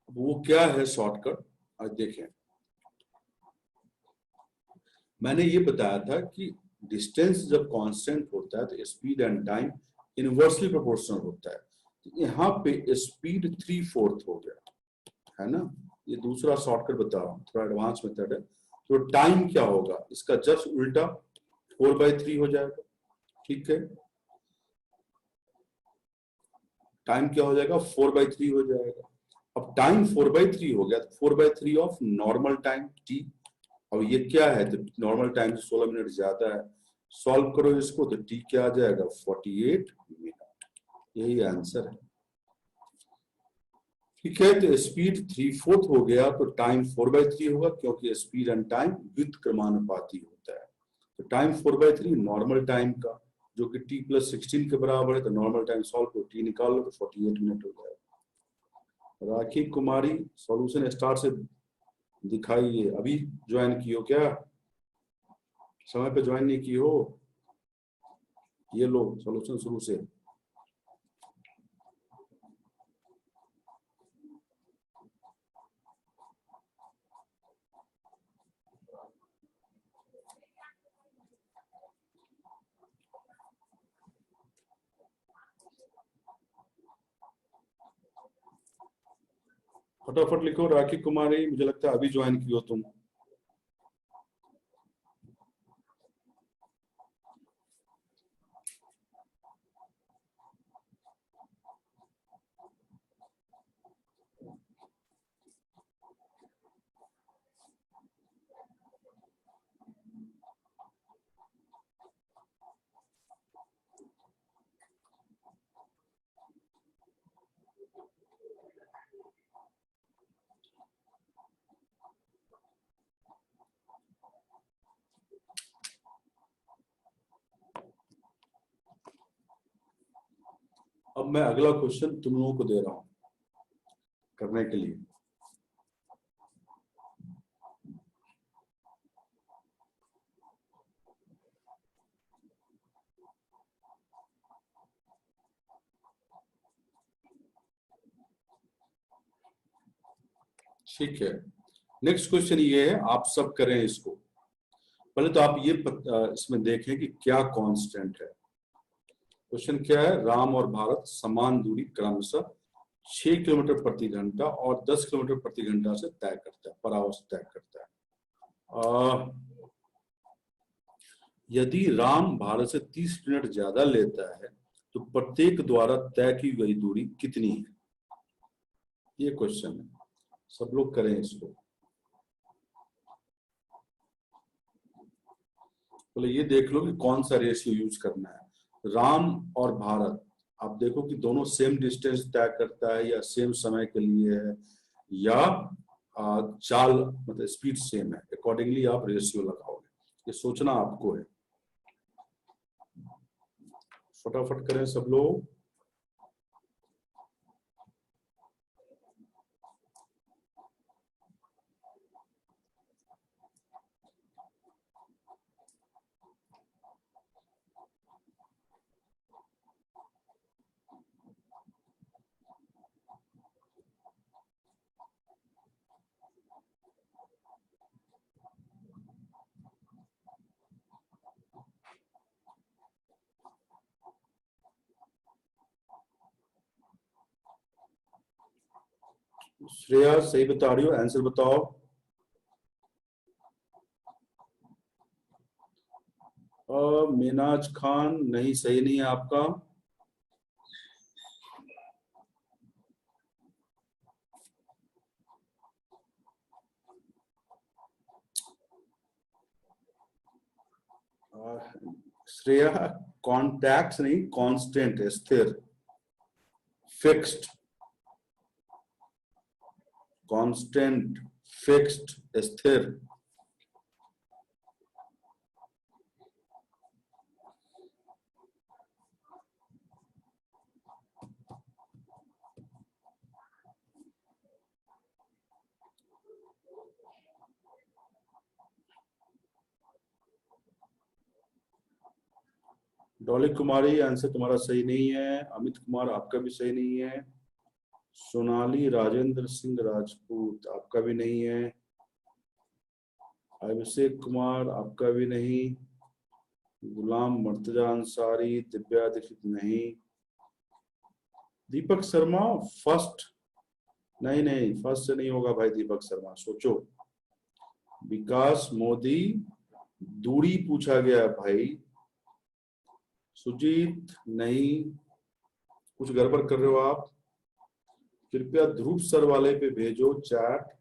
वो क्या है शॉर्टकट, आज देखें। मैंने ये बताया था कि डिस्टेंस जब कांस्टेंट होता है तो speed and time inversely proportional होता है। तो यहाँ पे स्पीड 3/4 हो गया है ना। ये दूसरा शॉर्टकट बता रहा हूँ, थोड़ा एडवांस मेथड है। तो टाइम क्या होगा इसका जस्ट उल्टा 4/3 हो जाएगा, ठीक है। टाइम क्या हो जाएगा 4/3 हो जाएगा। अब टाइम 4/3 हो गया तो 4/3 ऑफ नॉर्मल टाइम टी। अब ये क्या है तो नॉर्मल टाइम से 16 मिनट ज्यादा है, सॉल्व करो इसको तो टी क्या आ जाएगा 48 मिनट, यही आंसर है, ठीक है। तो स्पीड 3/4 हो गया तो टाइम 4/3 होगा क्योंकि स्पीड एंड टाइम व्युत्क्रमानुपाती होता है। तो टाइम 4/3 नॉर्मल टाइम का जो कि T+16 के बराबर है, तो नॉर्मल टाइम सॉल्व करो, टी निकाल लो तो 48 मिनट हो जाएगा। राखी कुमारी सॉल्यूशन स्टार्ट से दिखाइए, अभी ज्वाइन की हो क्या, समय पे ज्वाइन नहीं की हो, ये लो सॉल्यूशन शुरू से। फटाफट लिखो राखी कुमारी, मुझे लगता है अभी ज्वाइन की हो तुम। अब मैं अगला क्वेश्चन तुम लोगों को दे रहा हूं करने के लिए। ठीक है, नेक्स्ट क्वेश्चन ये है, आप सब करें इसको। पहले तो आप ये इसमें देखें कि क्या कांस्टेंट है। क्वेश्चन क्या है, राम और भारत समान दूरी क्रमशः 6 किलोमीटर प्रति घंटा और 10 किलोमीटर प्रति घंटा से तय करता है, पर आवर से तय करता है। यदि राम भारत से 30 मिनट ज्यादा लेता है तो प्रत्येक द्वारा तय की गई दूरी कितनी है, ये क्वेश्चन है। सब लोग करें इसको। बोले ये देख लो कि कौन सा रेशियो यूज करना है। राम और भारत, आप देखो कि दोनों सेम डिस्टेंस तय करता है या सेम समय के लिए है या चाल मतलब स्पीड सेम है, अकॉर्डिंगली आप रेशियो लगाओगे। ये सोचना आपको है, फटाफट करें सब लोग। श्रेया सही बता रही हो, आंसर बताओ। मिनाज खान नहीं, सही नहीं है आपका। श्रेया कॉन्टैक्ट नहीं, कांस्टेंट है, स्थिर, फिक्स्ड, कांस्टेंट, फिक्स्ड, स्थिर। डॉली कुमारी आंसर तुम्हारा सही नहीं है। अमित कुमार आपका भी सही नहीं है। सोनाली राजेंद्र सिंह राजपूत आपका भी नहीं है। अभिषेक कुमार आपका भी नहीं। गुलाम मुर्तजा अंसारी, दिव्या दीक्षित नहीं। दीपक शर्मा फर्स्ट, नहीं नहीं फर्स्ट से नहीं होगा भाई। दीपक शर्मा सोचो। विकास मोदी, दूरी पूछा गया भाई। सुजीत नहीं, कुछ गड़बड़ कर रहे हो आप। कृपया ध्रुव सर वाले पे भेजो चैट।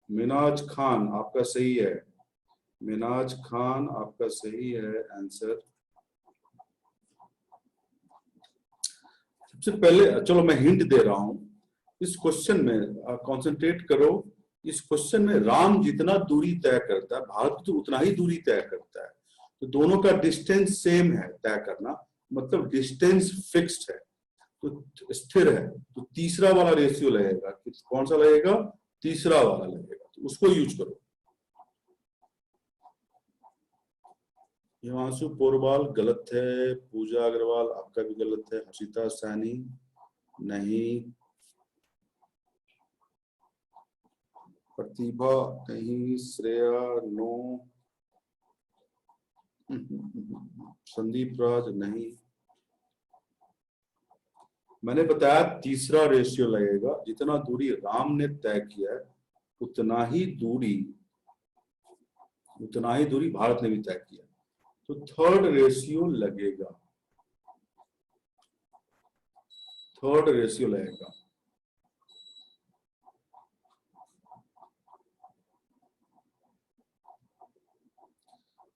मिनाज खान आपका सही है। मिनाज खान आपका सही है आंसर। सबसे पहले चलो मैं हिंट दे रहा हूं, इस क्वेश्चन में कंसंट्रेट करो। इस क्वेश्चन में राम जितना दूरी तय करता है, भारत तो उतना ही दूरी तय करता है। तो दोनों का डिस्टेंस सेम है तय करना, मतलब डिस्टेंस फिक्स्ड है, तो स्थिर है। तो तीसरा वाला रेशियो लगेगा। कौन सा लगेगा? तीसरा वाला लगेगा, तो उसको यूज करो। हिमांशु पोरवाल गलत है। पूजा अग्रवाल आपका भी गलत है। हर्षिता सैनी नहीं। प्रतिभा नहीं। श्रेया नो। संदीप राज नहीं। मैंने बताया तीसरा रेशियो लगेगा। जितना दूरी राम ने तय किया है उतना ही दूरी भारत ने भी तय किया, तो थर्ड रेशियो लगेगा। थर्ड रेशियो लगेगा।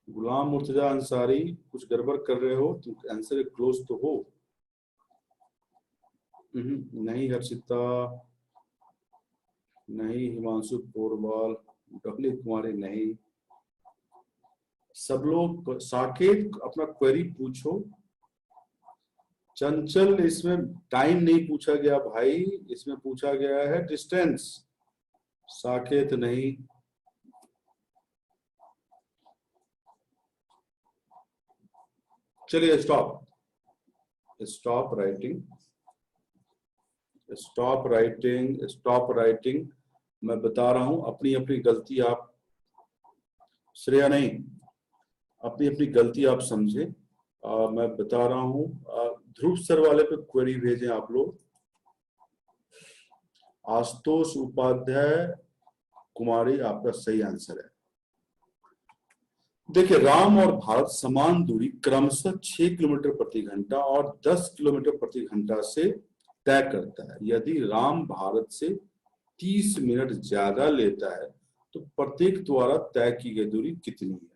गुलाम मुर्तजा अंसारी कुछ गड़बड़ कर रहे हो, तुम आंसर क्लोज तो हो। नहीं हर्षिता नहीं। हिमांशु पोरवाल, डॉली कुमारी नहीं। सब लोग साकेत अपना क्वेरी पूछो। चंचल, इसमें टाइम नहीं पूछा गया भाई, इसमें पूछा गया है डिस्टेंस। साकेत नहीं। चलिए स्टॉप राइटिंग, स्टॉप राइटिंग। मैं बता रहा हूं अपनी अपनी गलती आप, श्रेया नहीं, अपनी अपनी गलती आप समझे। मैं बता रहा हूं। ध्रुव सर वाले पे क्वेरी भेजें आप लोग। आशुतोष उपाध्याय कुमारी आपका सही आंसर है। देखिए, राम और भारत समान दूरी क्रमशः 6 किलोमीटर प्रति घंटा और 10 किलोमीटर प्रति घंटा से तय करता है। यदि राम भारत से 30 मिनट ज्यादा लेता है तो प्रत्येक द्वारा तय की गई दूरी कितनी है?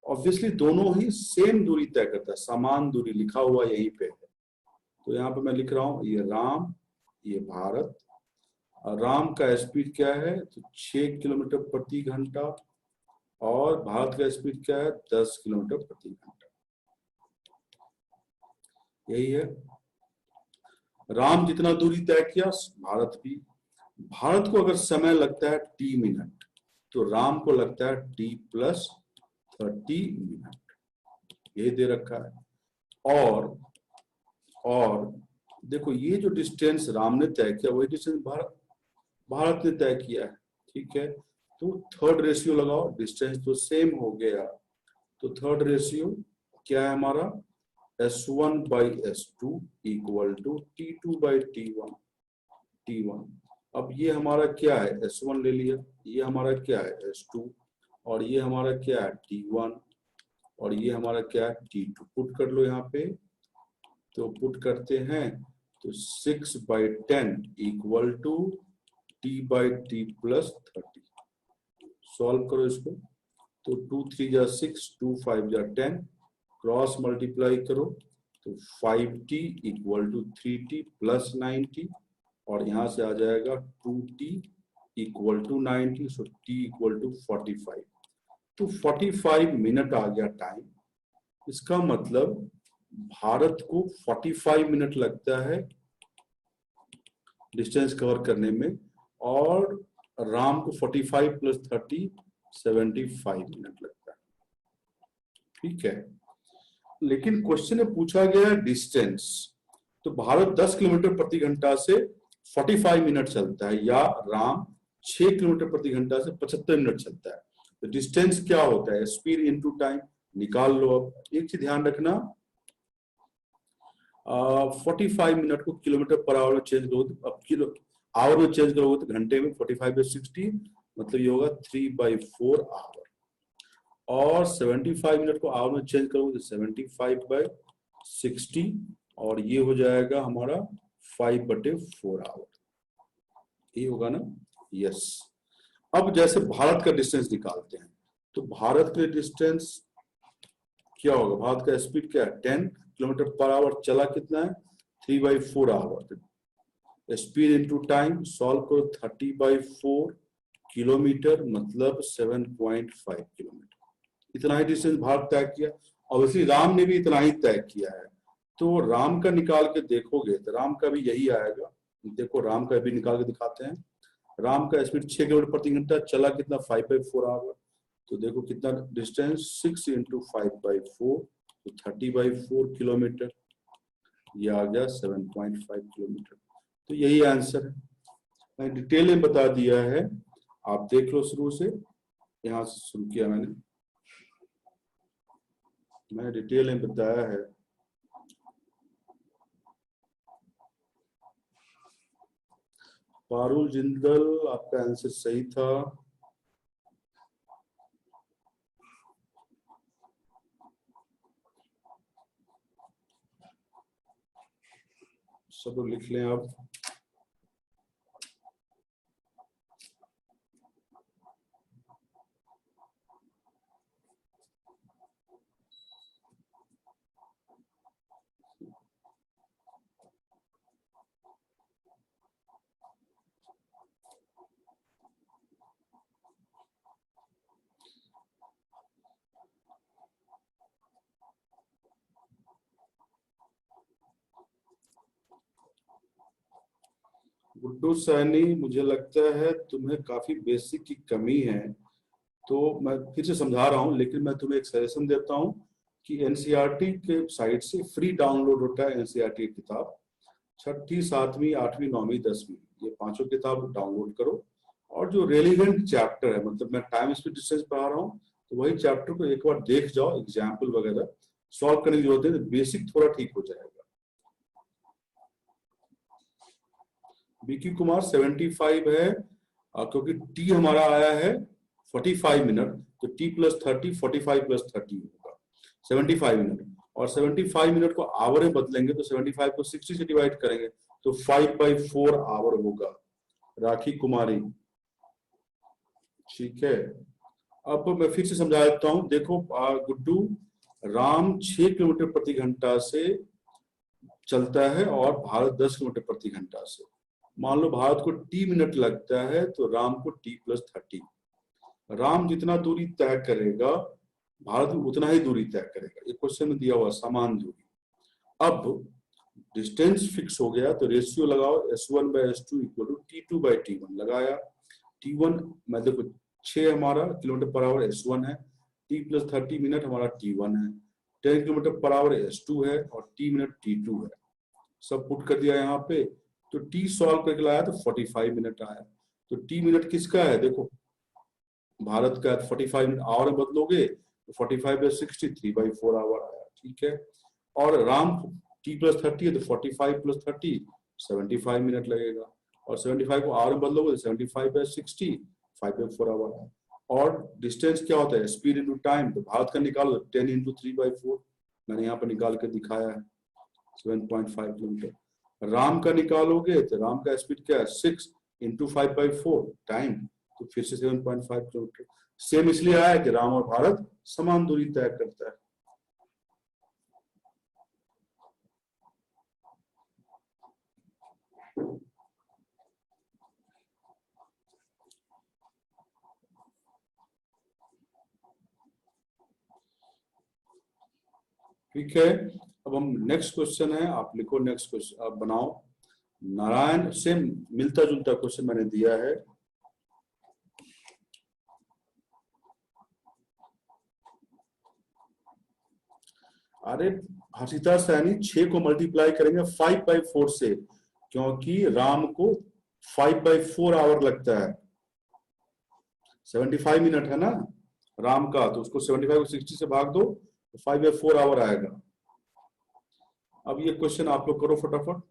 ऑब्वियसली दोनों ही सेम दूरी तय करता है, समान दूरी लिखा हुआ यहीं पे है। तो यहाँ पे मैं लिख रहा हूं, ये राम, ये भारत। राम का स्पीड क्या है? तो 6 किलोमीटर प्रति घंटा, और भारत का स्पीड क्या है? 10 किलोमीटर प्रति घंटा। यही है। राम जितना दूरी तय किया, भारत भी। भारत को अगर समय लगता है t मिनट, तो राम को लगता है t प्लस 30 मिनट। ये दे रखा है। और देखो, ये जो डिस्टेंस राम ने तय किया वही डिस्टेंस भारत ने तय किया है। ठीक है, तो थर्ड रेशियो लगाओ। डिस्टेंस तो सेम हो गया, तो थर्ड रेशियो क्या है हमारा? S1 by S2 equal to T2 by T1। अब ये हमारा क्या है, S1 ले लिया, ये हमारा क्या है S2, और ये हमारा क्या है T1, और ये हमारा क्या है T2। पुट कर लो यहाँ पे, तो पुट करते हैं तो 6/10 equal to T/T plus 30। Solve करो इसको, तो 2 3 जा 6, 2 5 जा 10, क्रॉस मल्टीप्लाई करो तो 5t equal to 3t plus 90, और यहां से आ जाएगा 2t equal to 90, so t equal to 45। तो 45 मिनट आ गया टाइम। इसका मतलब भारत को 45 मिनट लगता है डिस्टेंस कवर करने में, और राम को 45 प्लस 30 75 मिनट लगता है। ठीक है, लेकिन क्वेश्चन में पूछा गया है डिस्टेंस, तो भारत 10 किलोमीटर प्रति घंटा से 45 मिनट चलता है, या राम 6 किलोमीटर प्रति घंटा से 75 मिनट चलता है। तो डिस्टेंस क्या होता है, स्पीड इनटू टाइम। निकाल लो। अब एक चीज ध्यान रखना, 45 मिनट को किलोमीटर पर आवर में चेंज करोगे, अब किलो आवर में चेंज करोगे तो घंटे में 45/60, मतलब ये होगा 3/4 आवर। और 75 मिनट को आवर में चेंज करोगे तो 75/60, और ये हो जाएगा हमारा 5/4 आवर। ये होगा ना, यस। अब जैसे भारत का डिस्टेंस निकालते हैं, तो भारत का डिस्टेंस क्या होगा, भारत का स्पीड क्या है 10 किलोमीटर पर आवर, चला कितना है 3/4 hour. Speed into time, solve करो, 30/4 किलोमीटर मतलब 7.5 किलोमीटर। इतना ही डिस्टेंस भारत तय किया। ऑब्वियसली राम ने भी इतना ही तय किया है, तो राम का निकाल के देखोगे तो राम का भी यही आएगा। देखो राम का भी निकाल के दिखाते हैं। राम का स्पीड 6 किलोमीटर प्रति घंटा, चला कितना 5/4 आवर। तो देखो कितना डिस्टेंस, 6 × 5/4, तो 30/4 किलोमीटर। ये आ गया 7.5 किलोमीटर। तो यही आंसर है, मैंने डिटेल में बता दिया है, आप देख लो शुरू से, यहां से शुरू किया मैंने डिटेल में बताया है। पारुल जिंदल, आपका आंसर सही था। सब लोग लिख लें आप। गुड्डू सैनी, मुझे लगता है तुम्हें काफी बेसिक की कमी है, तो मैं फिर से समझा रहा हूं, लेकिन मैं तुम्हें एक सजेशन देता हूं कि एनसीईआरटी के साइट से फ्री डाउनलोड होता है एनसीईआरटी की किताब, 6ठी 7वीं 8वीं 9वीं 10वीं, ये पांचों किताब डाउनलोड करो। और जो रेलिवेंट चैप्टर है, मतलब मैं टाइम स्पीड डिस्टेंस पढ़ा रहा हूँ, तो वही चैप्टर को एक बार देख जाओ, एग्जाम्पल वगैरह सॉल्व करने की जरूरत है, तो बेसिक थोड़ा ठीक हो जाएगा। बीकी कुमार 75 है, क्योंकि टी हमारा आया है 45 मिनट, तो टी प्लस 30 45 प्लस 30 होगा 75 मिनट, और 75 मिनट को आवर में बदलेंगे तो 75 को 60 से डिवाइड करेंगे तो 5/4 आवर होगा। राखी कुमारी, ठीक है। अब मैं फिर से समझा देता हूं, देखो गुड्डू, राम 6 किलोमीटर प्रति घंटा से चलता है और भारत 10 किलोमीटर प्रति घंटा से। मान लो भारत को t मिनट लगता है, तो राम को t प्लस 30। राम जितना दूरी तय करेगा, भारत उतना ही दूरी तय करेगा, ये क्वेश्चन में दिया हुआ समान दूरी। अब डिस्टेंस फिक्स हो गया, तो रेशियो लगाओ, S1/S2 इक्वल टू T2/T1 लगाया। T1 मैं देखो 6 हमारा किलोमीटर पर आवर S1 है, t प्लस 30 मिनट हमारा T1 है, 10 किलोमीटर पर आवर S2 है, और t मिनट T2 है। सब पुट कर दिया यहाँ पे, तो t सॉल्व करके लाया तो 45 मिनट आया। तो t मिनट किसका है, देखो भारत का 45 मिनट आवर में बदलोगे तो 45/60 3/4 आवर आया, ठीक है। और राम t प्लस 30 है, तो 45 प्लस 30 75 मिनट लगेगा। और 75 को आवर में बदलोगे तो 75/60, 5/4 आवर। और डिस्टेंस क्या होता है, स्पीड इंटू टाइम, तो भारत का निकालो 10 × 3/4, मैंने यहाँ पर निकाल के दिखाया है 7.5 किलोमीटर। राम का निकालोगे तो राम का स्पीड क्या है, 6 × 5/4 टाइम, तो फिर से 7.5 किलोमीटर। सेम इसलिए आया कि राम और भारत समान दूरी तय करता है। ठीक है, अब हम नेक्स्ट क्वेश्चन है, आप लिखो नेक्स्ट क्वेश्चन, आप बनाओ। नारायण, सेम मिलता जुलता क्वेश्चन मैंने दिया है। अरे हर्षिता सैनी 6 को मल्टीप्लाई करेंगे 5/4 से, क्योंकि राम को 5/4 आवर लगता है। 75 मिनट है ना राम का, तो उसको 75 को 60 से भाग दो तो 5/4 आवर आएगा। अब ये क्वेश्चन आप लोग करो फटाफट।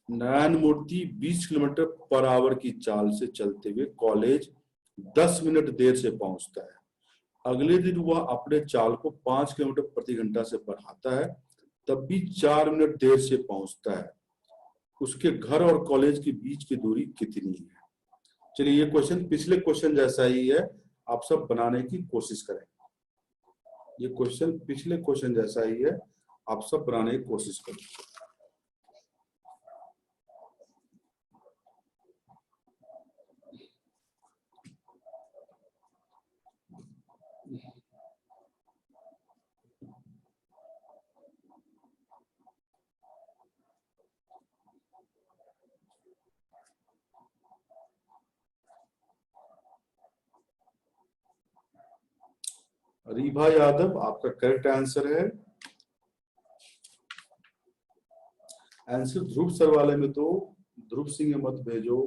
नारायण मूर्ति 20 किलोमीटर पर आवर की चाल से चलते हुए कॉलेज 10 मिनट देर से पहुंचता है। अगले दिन वह अपने चाल को 5 किलोमीटर प्रति घंटा से बढ़ाता है, तब भी 4 मिनट देर से पहुंचता है। उसके घर और कॉलेज के बीच की दूरी कितनी है? चलिए, ये क्वेश्चन पिछले क्वेश्चन जैसा ही है, आप सब बनाने की कोशिश करें। ये क्वेश्चन पिछले क्वेश्चन जैसा ही है, आप सब बनाने की कोशिश करें। रीभा यादव आपका करेक्ट आंसर है। आंसर ध्रुव सर वाले में तो ध्रुव सिंह मत भेजो।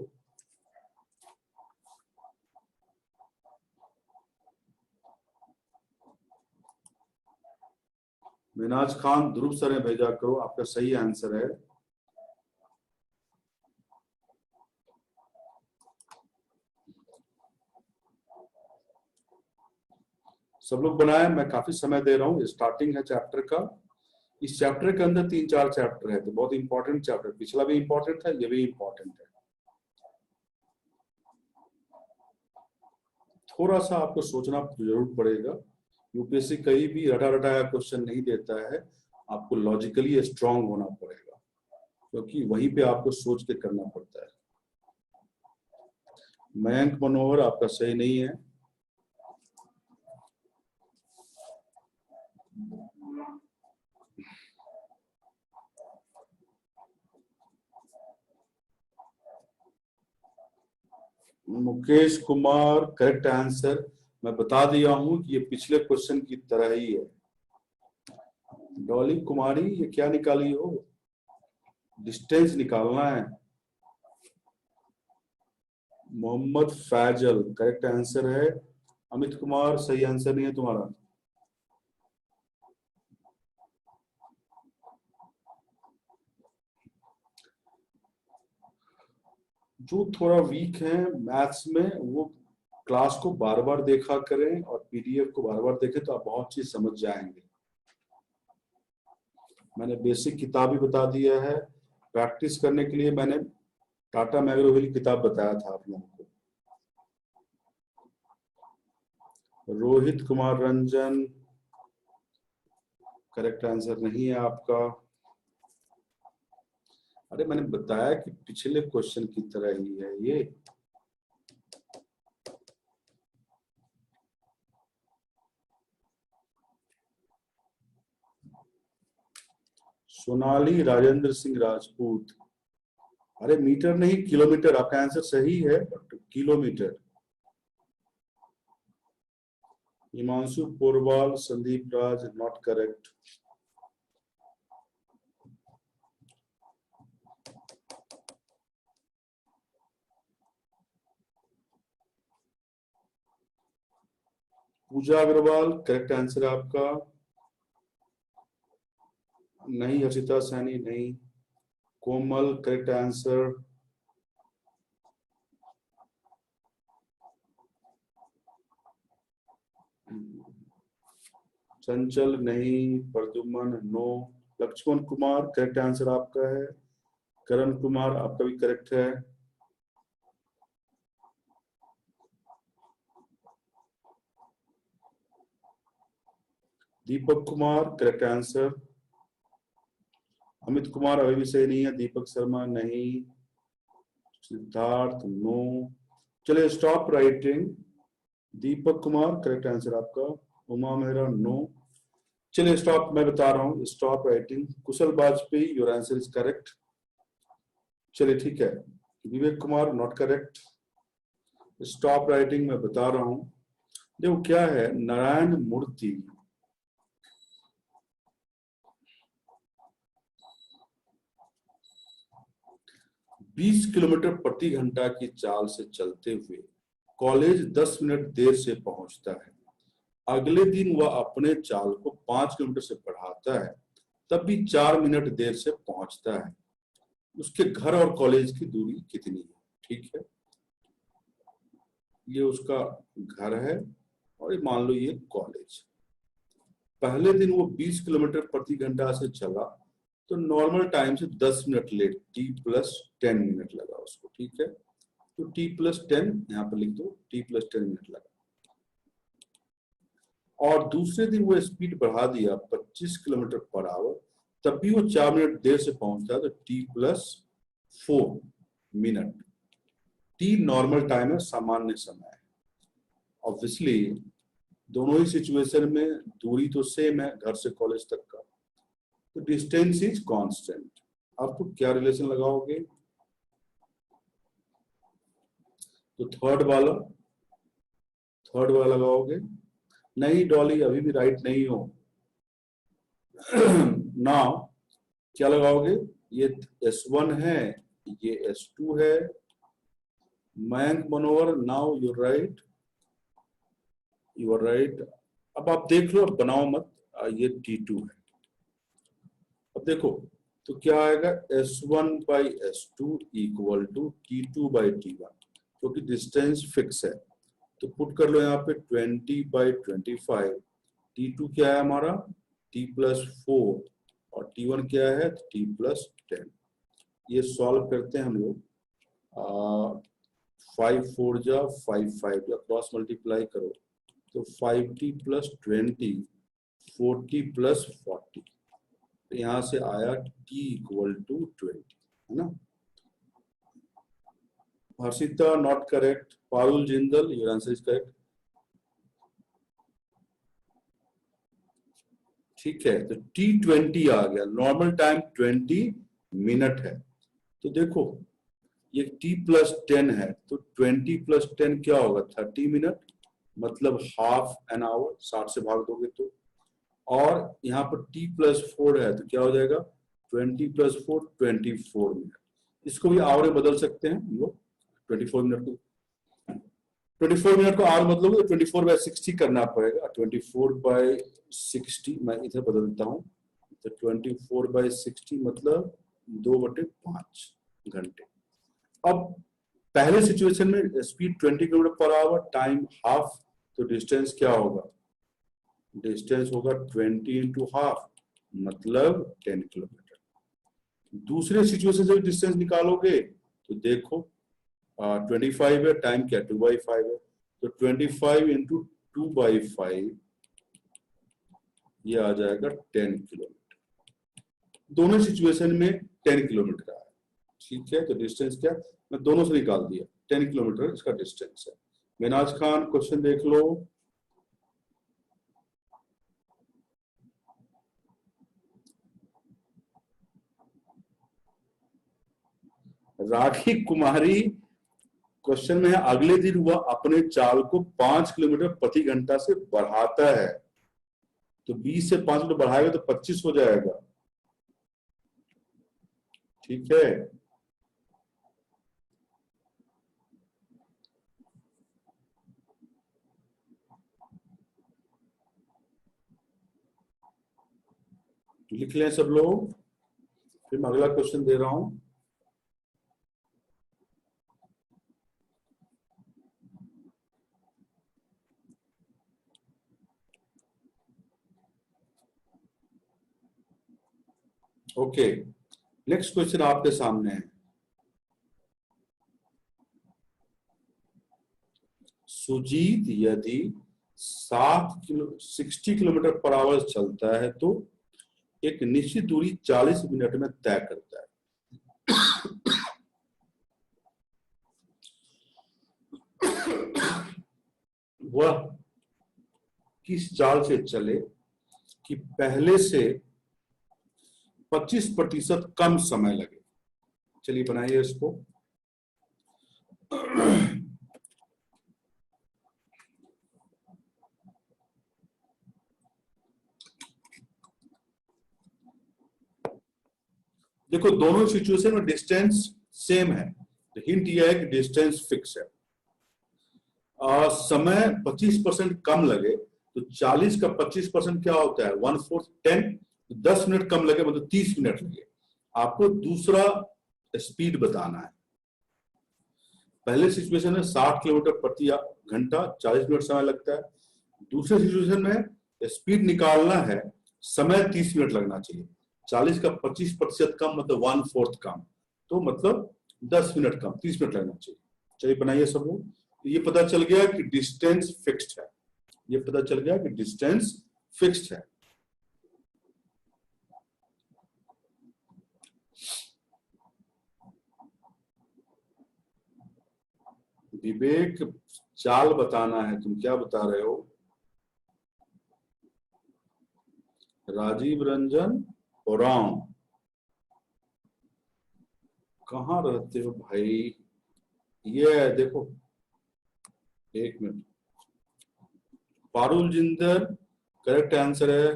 मिनाज खान ध्रुव सर ने भेजा करो, आपका सही आंसर है। सब लोग बनाए, मैं काफी समय दे रहा हूँ, स्टार्टिंग है चैप्टर का। इस चैप्टर के अंदर 3-4 चैप्टर है, तो बहुत इंपॉर्टेंट चैप्टर, पिछला भी इंपॉर्टेंट था, ये भी इंपॉर्टेंट है। थोड़ा सा आपको सोचना जरूर पड़ेगा। यूपीएससी कहीं भी रटा रटाया क्वेश्चन नहीं देता है, आपको लॉजिकली स्ट्रांग होना पड़ेगा, क्योंकि वहीं पे आपको सोच के करना पड़ता है। मयंक मनोहर आपका सही नहीं है। Mukesh Kumar correct answer. मैं बता दिया हूं कि ये पिछले क्वेश्चन की तरह ही है। डॉली कुमारी, ये क्या निकाली हो? डिस्टेंस निकालना है। मोहम्मद फैजल करेक्ट आंसर है। अमित कुमार सही आंसर नहीं है तुम्हारा। जो थोड़ा वीक है मैथ्स में, वो क्लास को बार बार देखा करें और पीडीएफ को बार बार देखें, तो आप बहुत चीज समझ जाएंगे। मैंने बेसिक किताब भी बता दिया है। प्रैक्टिस करने के लिए मैंने टाटा मैग्रो की किताब बताया था आप लोगों को। रोहित कुमार रंजन करेक्ट आंसर नहीं है आपका। अरे मैंने बताया कि पिछले क्वेश्चन की तरह ही है ये। सोनाली राजेंद्र सिंह राजपूत, अरे मीटर नहीं किलोमीटर, आपका आंसर सही है but kilometre. Himanshu Porwal Sandeep Raj not correct. Pooja Agarwal correct answer आपका। नहीं, हर्षिता सैनी नहीं। Komal correct answer. चंचल नहीं, Pradyumn no, Laxman Kumar correct answer आपका है, करण कुमार आपका भी करेक्ट है, दीपक कुमार करेक्ट आंसर, अमित कुमार अभी भी सही नहीं है, दीपक शर्मा नहीं, सिद्धार्थ नो, चलिए stop writing, Deepak Kumar correct answer आपका, उमा मेहरा नो, चलिए स्टॉप, मैं बता रहा हूँ stop writing, Kushal Vajpayee your answer is correct, चलिए ठीक है, Vivek Kumar not correct, stop writing मैं बता रहा हूं, देखो क्या है, नारायण मूर्ति 20 किलोमीटर प्रति घंटा की चाल से चलते हुए कॉलेज 10 मिनट देर से पहुंचता है, अगले दिन वह अपने चाल को 5 किलोमीटर से बढ़ाता है, तब भी 4 मिनट देर से पहुंचता है, उसके घर और कॉलेज की दूरी कितनी है? ठीक है, ये उसका घर है और ये मान लो ये कॉलेज, पहले दिन वो 20 किलोमीटर प्रति घंटा से चला तो नॉर्मल टाइम से 10 minute late, t plus 10 minute लगा उसको, ठीक है, तो t प्लस 10 यहाँ पर लिख दो, t प्लस 10 मिनट लगा, और दूसरे दिन वो स्पीड बढ़ा दिया 25 किलोमीटर पर आवर, तब भी वो 4 मिनट देर से पहुंचता है, तो t plus 4 minute, t normal time है, सामान्य समय है, ऑब्वियसली दोनों ही सिचुएशन में दूरी तो सेम है घर से कॉलेज तक का, तो डिस्टेंस इज कांस्टेंट, अब तो क्या रिलेशन लगाओगे, तो थर्ड वाला लगाओगे, नहीं डॉली अभी भी राइट नहीं हो, नाउ क्या लगाओगे, ये S1 है, ये S2 है, मयंक मनोहर नाउ यू आर राइट, अब आप देख लो, बनाओ मत, ये T2 है, अब देखो तो क्या आएगा, S1 by S2 equal to T2 by T1, क्योंकि डिस्टेंस फिक्स है, तो पुट कर लो यहाँ पे 20 बाई 25, T2 क्या है हमारा T प्लस 4 और T1 क्या है T प्लस 10, ये सॉल्व करते हैं हम लोग, 5 4 जा 5 5 या क्रॉस मल्टीप्लाई करो तो 5t प्लस 20 40 प्लस 40, यहां से आया t इक्वल टू 20, है ना, Harshita not correct, Parul Jindal your answer is correct, ठीक है, तो T20 आ गया, नॉर्मल टाइम 20 मिनट है, तो देखो ये T प्लस 10 है, तो 20 प्लस 10 क्या होगा 30 मिनट, मतलब हाफ एन आवर, 60 से भाग दोगे तो, और यहाँ पर T प्लस 4 है तो क्या हो जाएगा 20 प्लस 4 24 मिनट, इसको भी आवर में बदल सकते हैं हम लोग, 24 मिनट को 24 मिनट को आवर मतलब 24/60 करना पड़ेगा, 24/60 मैं इधर बदलता हूँ, तो 24/60 मतलब 2/5 घंटे। अब पहले सिचुएशन में speed 20 kilometre per our, time half, तो डिस्टेंस क्या होगा, डिस्टेंस होगा 20 इंटू हाफ मतलब 10 किलोमीटर। दूसरे सिचुएशन से डिस्टेंस निकालोगे तो देखो 25 है, टाइम क्या 2/5 है, तो 25 इंटू 2/5 ये आ जाएगा 10 किलोमीटर, दोनों सिचुएशन में 10 किलोमीटर आया, ठीक है, तो डिस्टेंस क्या मैं दोनों से निकाल दिया, 10 किलोमीटर इसका डिस्टेंस है। मिनाज खान क्वेश्चन देख लो, राखी कुमारी क्वेश्चन में है, अगले दिन वह अपने चाल को 5 किलोमीटर प्रति घंटा से बढ़ाता है, तो 20 से 5 किलोमीटर बढ़ाएगा तो 25 हो जाएगा, ठीक है, लिख लें सब लोग, फिर मैं अगला क्वेश्चन दे रहा हूं। ओके, नेक्स्ट क्वेश्चन आपके सामने है। सुजीत यदि 60 किलोमीटर पर आवर चलता है तो एक निश्चित दूरी 40 मिनट में तय करता है। वह किस चाल से चले कि पहले से 25% कम समय लगे। चलिए बनाइए इसको। देखो दोनों सिचुएशन में डिस्टेंस सेम है, तो हिंट यह है कि डिस्टेंस फिक्स है। समय 25% कम लगे तो 40 का 25% क्या होता है 1/4 10, 10 मिनट कम लगे मतलब 30 मिनट लगे। आपको दूसरा स्पीड बताना है। पहले सिचुएशन में 60 किलोमीटर प्रति घंटा 40 मिनट समय लगता है। दूसरे सिचुएशन में स्पीड निकालना है, समय 30 मिनट लगना चाहिए। 40 का 25% कम मतलब 1/4 कम, तो मतलब 10 मिनट कम 30 मिनट लगना चाहिए। चलिए बनाइए सब लोग। ये पता चल गया कि डिस्टेंस फिक्स्ड है। ये पता चल गया कि डिस्टेंस फिक्स्ड है। विवेक चाल बताना है, तुम क्या बता रहे हो? राजीव रंजन ओराम, कहाँ रहते हो भाई? ये देखो, एक minute. Parul Jinder correct answer है।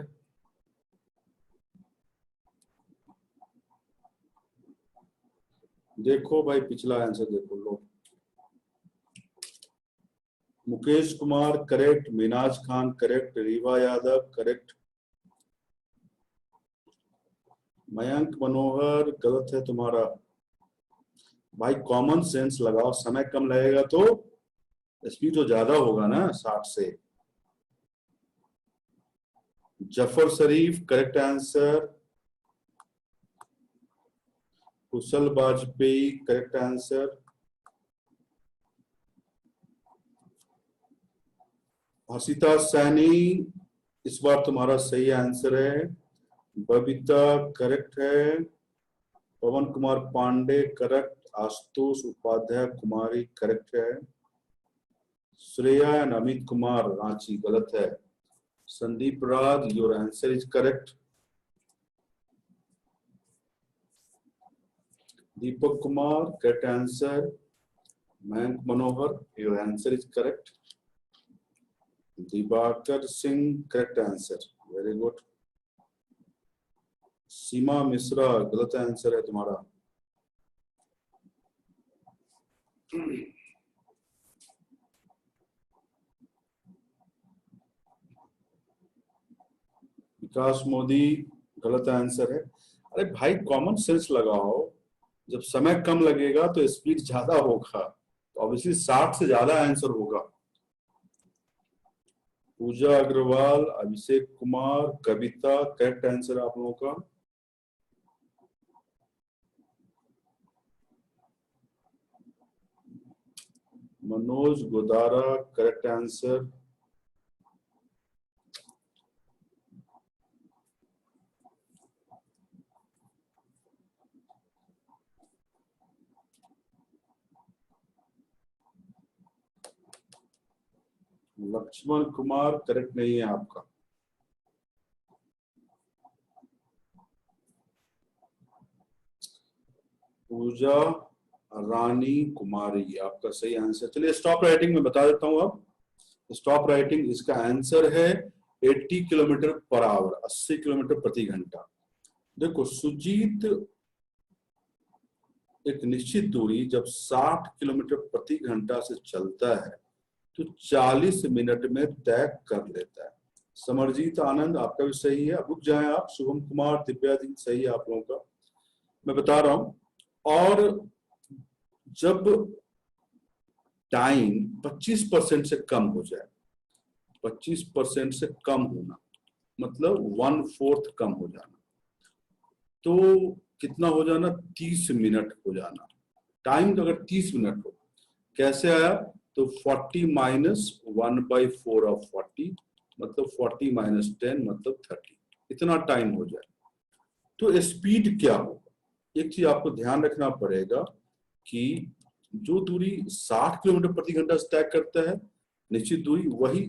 देखो भाई पिछला आंसर देखो लो। Mukesh Kumar correct, Minaj Khan correct, Reeva Yadav correct, Mayank Manohar गलत है तुम्हारा। भाई कॉमन सेंस लगाओ, समय कम लगेगा तो स्पीड तो ज्यादा होगा ना 60 से। Zafar Sharif correct answer, Kushal Vajpayee correct answer, Hasita Saini इस बार तुम्हारा सही आंसर है। बबीता करेक्ट है, पवन कुमार पांडे करेक्ट, आशुतोष उपाध्याय कुमारी करेक्ट है, श्रेया एंड अमित कुमार रांची गलत है, Sandeep Raj your answer is correct, Deepak Kumar correct answer, Mayank Manohar your answer is correct, Diwakar Singh correct answer very good, Seema Mishra गलत आंसर है तुम्हारा। विकास मोदी गलत आंसर है। अरे भाई कॉमन सेंस लगाओ, जब समय कम लगेगा तो स्पीड ज्यादा होगा, तो ऑब्वियसली 60 से ज्यादा आंसर होगा। पूजा अग्रवाल, अभिषेक कुमार, कविता करेक्ट आंसर आप लोगों का। Manoj Godara correct answer, Laxman Kumar correct नहीं है आपका। पूजा रानी कुमारी आपका सही आंसर। चलिए स्टॉप राइटिंग में बता देता हूं। अब स्टॉप राइटिंग इसका आंसर है 80 किलोमीटर पर आवर, 80 किलोमीटर प्रति घंटा। देखो सुजीत एक निश्चित दूरी जब 60 किलोमीटर प्रति घंटा से चलता है तो 40 मिनट में तय कर लेता है। समरजीत आनंद आपका भी सही है। अब रुक जाएं आप। शुभम कुमार दिव्या जी सही है आप लोगों का। मैं बता रहा हूं। और जब टाइम 25% से कम हो जाए, 25% से कम होना मतलब 1/4 कम हो जाना, तो कितना हो जाना, 30 मिनट हो जाना। टाइम तो अगर 30 मिनट हो, कैसे आया, तो 40 माइनस 1/4 ऑफ 40 मतलब 40 माइनस 10 मतलब 30, इतना टाइम हो जाए। तो स्पीड क्या होगा, एक चीज आपको ध्यान रखना पड़ेगा कि जो दूरी 60 किलोमीटर प्रति घंटा से तय करता है निश्चित दूरी, वही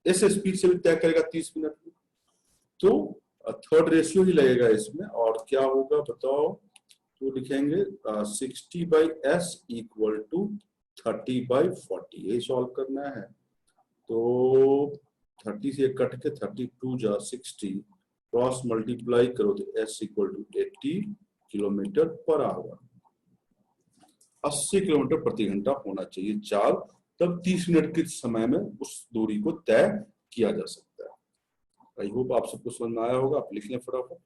इस स्पीड से भी तय करेगा 30 मिनट में। तो थर्ड रेशियो ही लगेगा इसमें। और क्या होगा बताओ, तो लिखेंगे 60/s इक्वल टू 30/40, यही सॉल्व करना है। तो 30 से कट के 32 जा 60, क्रॉस मल्टीप्लाई करो तो s equal to 80 kilometre per hour, 80 kilometre प्रति घंटा होना चाहिए चाल, तब 30 मिनट के समय में उस दूरी को तय किया जा सकता है। आई होप आप सबको समझ में आया होगा। आप लिख लें फटाफट।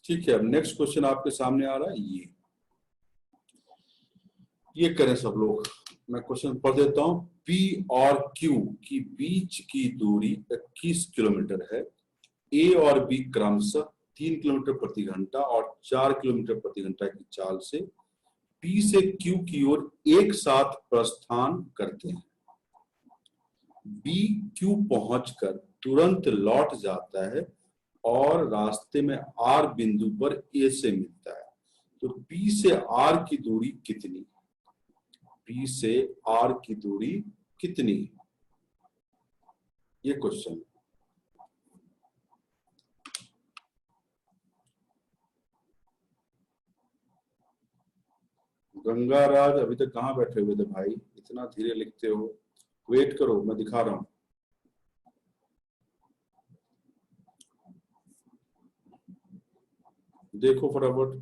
ठीक है, अब नेक्स्ट क्वेश्चन आपके सामने आ रहा है, ये करें सब लोग। मैं क्वेश्चन पढ़ देता हूं। P और Q की बीच की दूरी 21 किलोमीटर है। A और B क्रमशः 3 किलोमीटर प्रति घंटा और 4 किलोमीटर प्रति घंटा की चाल से P से Q की ओर एक साथ प्रस्थान करते हैं। B Q पहुंचकर तुरंत लौट जाता है और रास्ते में R बिंदु पर A से मिलता है। तो P से R की दूरी कितनी, P से R की दूरी कितनी, ये क्वेश्चन। गंगाराज अभी तक कहाँ बैठे हुए थे भाई, इतना धीरे लिखते हो, वेट करो मैं दिखा रहा हूं। देखो फटाफट।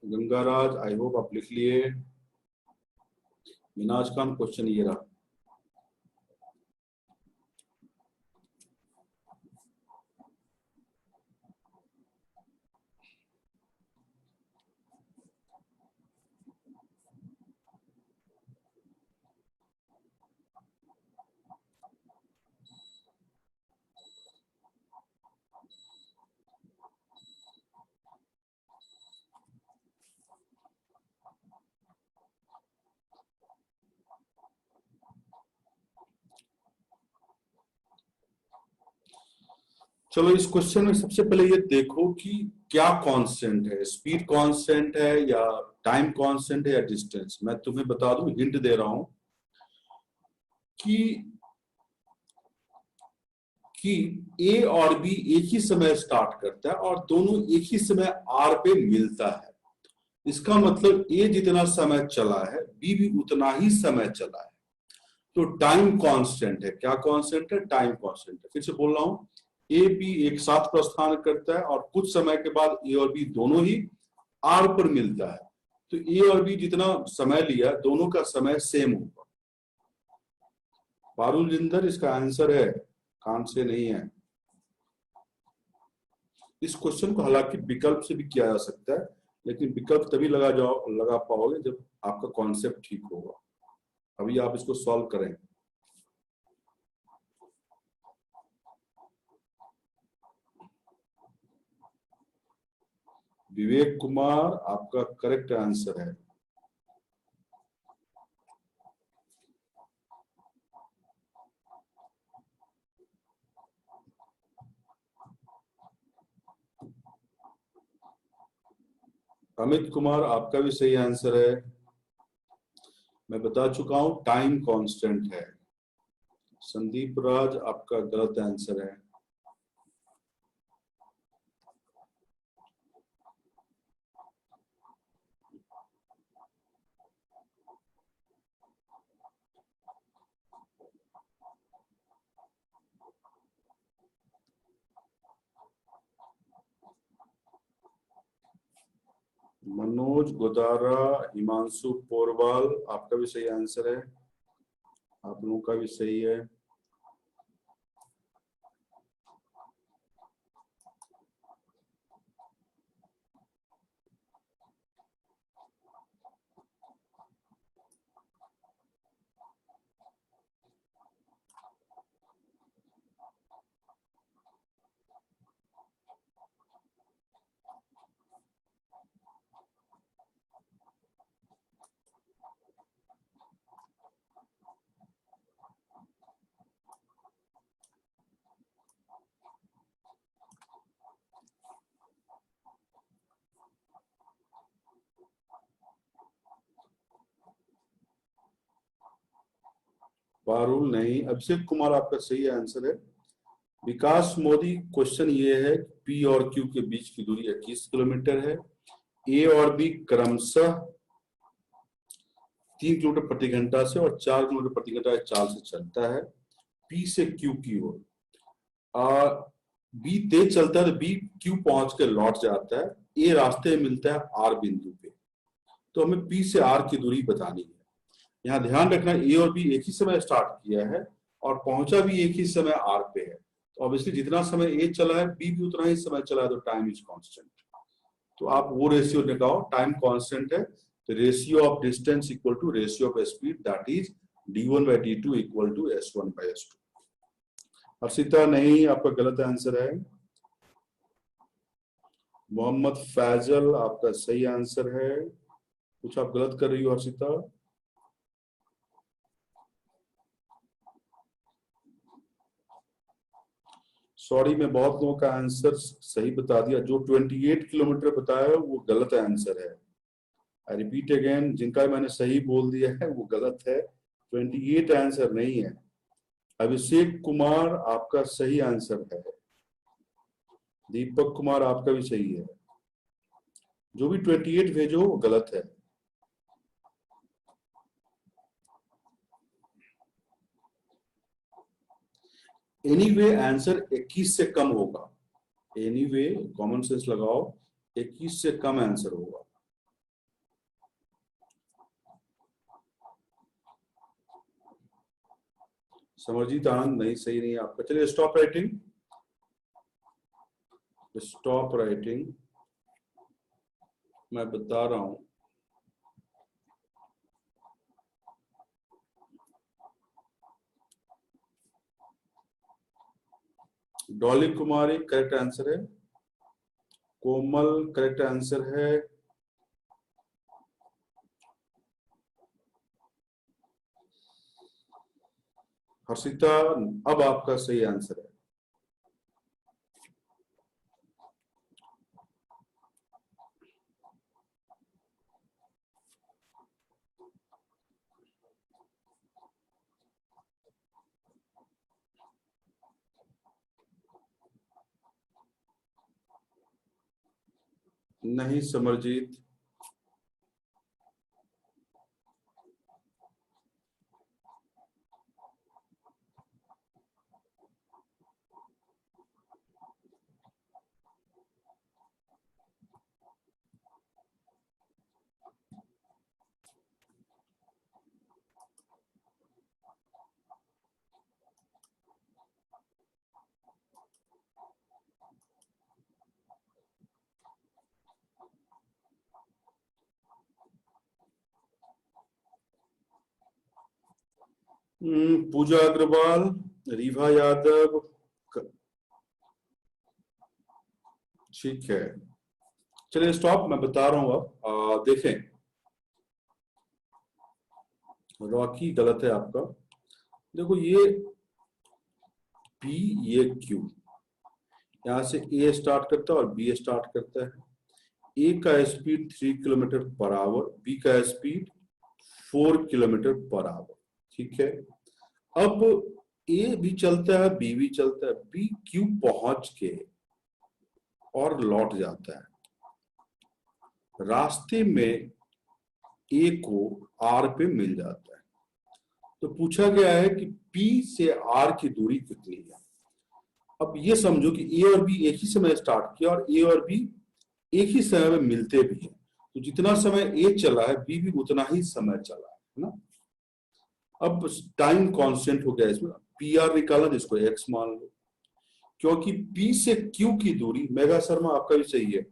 गंगाराज आई होप आप लिख लिए। मिनाज खान क्वेश्चन ये रहा। चलो इस क्वेश्चन में सबसे पहले ये देखो कि क्या कांस्टेंट है, स्पीड कांस्टेंट है या टाइम कांस्टेंट है या डिस्टेंस। मैं तुम्हें बता दूं, हिंट दे रहा हूं कि ए और बी एक ही समय स्टार्ट करता है और दोनों एक ही समय आर पे मिलता है। इसका मतलब ए जितना समय चला है बी भी उतना ही समय चला है। तो टाइम कांस्टेंट है। क्या कांस्टेंट है, टाइम कांस्टेंट है। फिर से बोल रहा हूं, ए बी एक साथ प्रस्थान करता है और कुछ समय के बाद ए और बी दोनों ही आर पर मिलता है। तो ए और बी जितना समय लिया दोनों का समय सेम होगा। पारुल जिंदर इसका आंसर है, कान से नहीं है। इस क्वेश्चन को हालांकि विकल्प से भी किया जा सकता है, लेकिन विकल्प तभी लगा पाओगे जब आपका कॉन्सेप्ट ठीक होगा। अभी आप इसको सॉल्व करें। विवेक कुमार आपका करेक्ट आंसर है। अमित कुमार आपका भी सही आंसर है। मैं बता चुका हूं टाइम कांस्टेंट है। संदीप राज आपका गलत आंसर है। मनोज गोदारा, हिमांशु पोरवाल आपका भी सही आंसर है। आप लोगों का भी सही है। पारुल नहीं, अभिषेक कुमार आपका सही आंसर है। विकास मोदी, क्वेश्चन ये है पी और क्यू के बीच की दूरी 21 किलोमीटर है। ए और बी क्रमशः 3 किलोमीटर प्रति घंटा से और 4 किलोमीटर प्रति घंटा की चाल से चलता है पी से क्यू की ओर। बी तेज चलता है तो बी क्यू पहुंच के लौट जाता है। ए रास्ते में मिलता है आर बिंदु पे। तो हमें पी से आर की दूरी बतानी है। यहाँ ध्यान रखना ए और बी एक ही समय स्टार्ट किया है और पहुंचा भी एक ही समय आर पे है। तो ऑब्वियसली जितना समय ए चला है बी भी उतना ही समय चला है, तो टाइम इज कांस्टेंट। तो आप वो रेशियो निकालो, टाइम कांस्टेंट है तो ratio of distance equal to ratio of speed, that is d1/d2 equal to s1/s2। Harshita नहीं, आपका गलत आंसर है। मोहम्मद फैजल आपका सही आंसर है। कुछ आप गलत कर रही हो हर्षिता। सॉरी, मैं बहुत लोगों का आंसर सही बता दिया। जो 28 किलोमीटर बताया वो गलत आंसर है। आई रिपीट अगेन, जिनका मैंने सही बोल दिया है वो गलत है। 28 आंसर नहीं है। अभिषेक कुमार आपका सही आंसर है। दीपक कुमार आपका भी सही है। जो भी 28 भेजो वो गलत है। एनीवे आंसर 21 से कम होगा। एनीवे कॉमन सेंस लगाओ, 21 से कम आंसर होगा। समरजीत आनंद नहीं, सही नहीं आपका। चलिए स्टॉप राइटिंग, स्टॉप राइटिंग। मैं बता रहा हूं, डॉली कुमारी करेक्ट आंसर है। कोमल करेक्ट आंसर है। हर्षिता, अब आपका सही आंसर है। नहीं समरजीत, पूजा अग्रवाल, रीवा यादव, ठीक है। चलिए स्टॉप, मैं बता रहा हूं। अब देखें, रॉकी गलत है आपका। देखो ये पी, ये क्यू, यहां से ए स्टार्ट करता है और बी स्टार्ट करता है। ए का speed 3 kilometre per hour, B का स्पीड 4 किलोमीटर पर आवर। ठीक है, अब ए भी चलता है, बी भी चलता है, बी क्यू पहुंच के और लौट जाता है। रास्ते में ए को आर पे मिल जाता है। तो पूछा गया है कि पी से आर की दूरी कितनी है। अब ये समझो कि ए और बी एक ही समय स्टार्ट किया और ए और बी एक ही समय में मिलते भी हैं, तो जितना समय ए चला है बी भी उतना ही समय चला है ना। अब टाइम कांस्टेंट हो गया इसमें, पी आर निकाला जिसको एक्स मान लो, क्योंकि पी से क्यू की दूरी, मेगा शर्मा आपका भी सही है,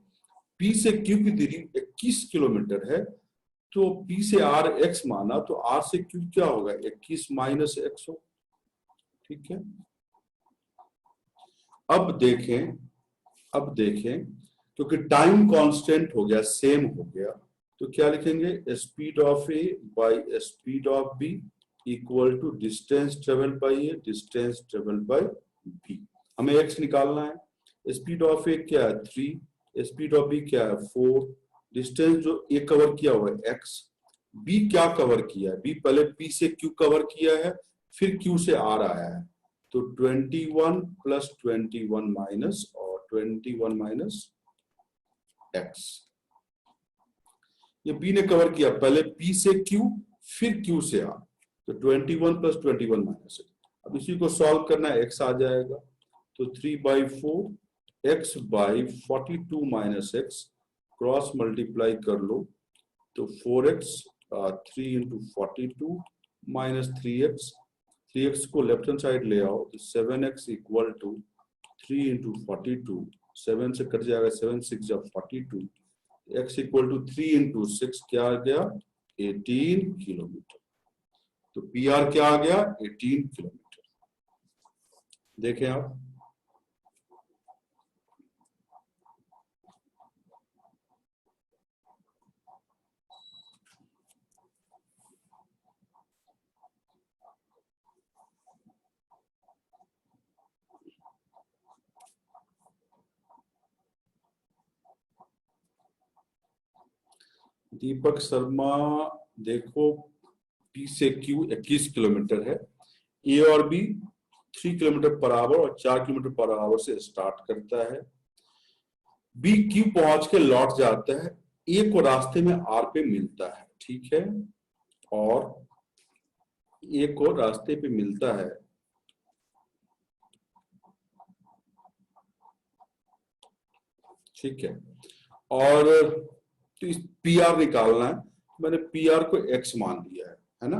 पी से क्यू की दूरी 21 किलोमीटर है, तो पी से आर एक्स माना तो आर से क्यू क्या होगा, 21 माइनस एक्स हो। ठीक है, अब देखें क्योंकि टाइम कांस्टेंट हो गया, सेम हो गया, तो क्या लिखेंगे, speed of A by speed of B equal to distance travel by A distance travel by B. हमें एक्स निकालना है, स्पीड ऑफ ए क्या है 3, स्पीड ऑफ बी क्या है 4, डिस्टेंस जो ए कवर किया हुआ है एक्स, बी क्या कवर किया है, बी पहले पी से क्यू कवर किया है, फिर क्यू से आर आया है, तो 21 प्लस 21 माइनस और 21 माइनस एक्स। ये बी ने कवर किया पहले पी से क्यू फिर क्यू से आर, तो 21 प्लस 21 माइनस एक्स। अब इसी को सॉल्व करना है, एक्स आ जाएगा, तो 3/4 x by 42 minus x, cross multiply कर लो तो 4x, 3 into 42 minus 3x, 3x को लेफ्ट हैंड साइड ले आओ तो 7x इक्वल टू 3 इंटू 42, 7 से कट जाएगा, 7 6 जब 42, x इक्वल टू 3 इंटू 6 क्या आ गया 18 किलोमीटर। तो पी आर क्या आ गया 18 किलोमीटर। देखें आप, दीपक शर्मा, देखो पी से क्यू 21 किलोमीटर है, ए और बी 3 किलोमीटर पर आवर और 4 किलोमीटर पर आवर से स्टार्ट करता है, बी क्यू पहुंच के लौट जाता है, ए को रास्ते में आर पे मिलता है। ठीक है, और ए को रास्ते पे मिलता है, ठीक है, और तो इस पी आर निकालना है, मैंने पी आर को एक्स मान लिया है ना,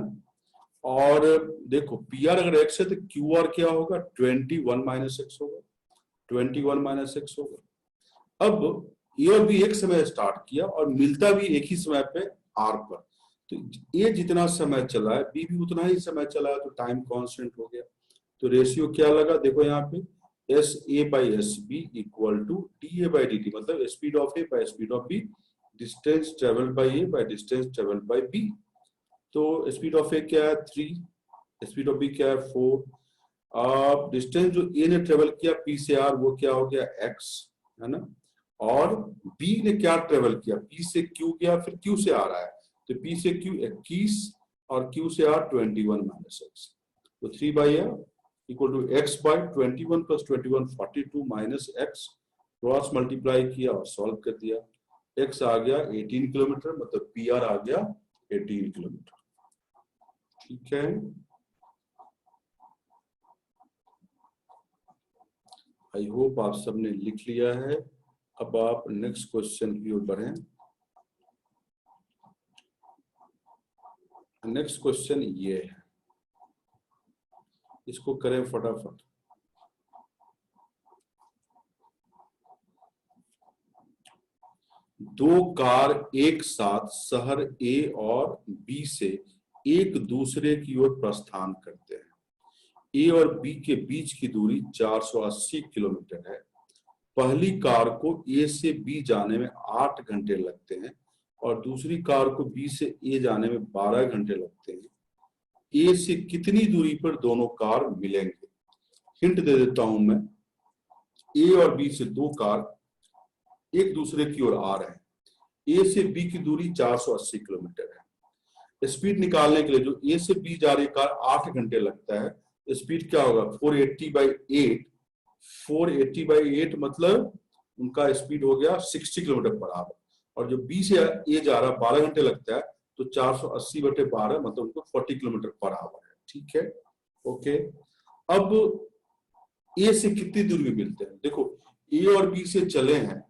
और देखो पी आर अगर एक्स है तो क्यू आर क्या होगा 21 माइनस एक्स होगा, 21 माइनस एक्स होगा। अब ए और बी एक समय स्टार्ट किया और मिलता भी एक ही समय पे आर पर, तो ए जितना समय चला है बी भी उतना ही समय चला है, तो टाइम कांस्टेंट हो गया। तो रेशियो क्या लगा, देखो यहाँ पे S A by S B equal to D A by D T, मतलब speed of A by speed of B, distance travel by A by distance travel by B. तो स्पीड ऑफ ए क्या है 3, स्पीड ऑफ बी क्या है 4, अब डिस्टेंस जो ए ने ट्रेवल किया पी से आर वो क्या हो गया एक्स, है ना, और बी ने क्या ट्रेवल किया पी से क्यू गया फिर क्यू से आ रहा है, तो पी से क्यू 21 और क्यू से आर 21 माइनस एक्स, तो 3/r equal to x by 21 plus 21 42 minus x, cross multiply किया और सॉल्व कर दिया, एक्स आ गया 18 किलोमीटर, मतलब पी आर आ गया 18 किलोमीटर। ठीक है, आई होप आप सबने लिख लिया है। अब आप नेक्स्ट क्वेश्चन की ओर बढ़ें। नेक्स्ट क्वेश्चन ये है, इसको करें फटाफट। दो कार एक साथ शहर ए और बी से एक दूसरे की ओर प्रस्थान करते हैं, ए और बी के बीच की दूरी 480 किलोमीटर है। पहली कार को ए से बी जाने में 8 घंटे लगते हैं और दूसरी कार को बी से ए जाने में 12 घंटे लगते हैं। ए से कितनी दूरी पर दोनों कार मिलेंगे? हिंट दे देता हूं मैं, ए और बी से दो कार एक दूसरे की ओर आ रहे हैं, ए से बी की दूरी 480 किलोमीटर है। स्पीड निकालने के लिए जो ए से बी जा रही कार 8 घंटे लगता है, स्पीड क्या होगा 480/8। 480/8 मतलब उनका स्पीड हो गया 60 किलोमीटर पर आवर। और जो बी से ए जा रहा है 12 घंटे लगता है, तो 480/12 मतलब उनको 40 किलोमीटर पर आवर है। ठीक है, ओके। अब ए से कितनी दूरी में मिलते हैं? देखो, ए और बी से चले हैं,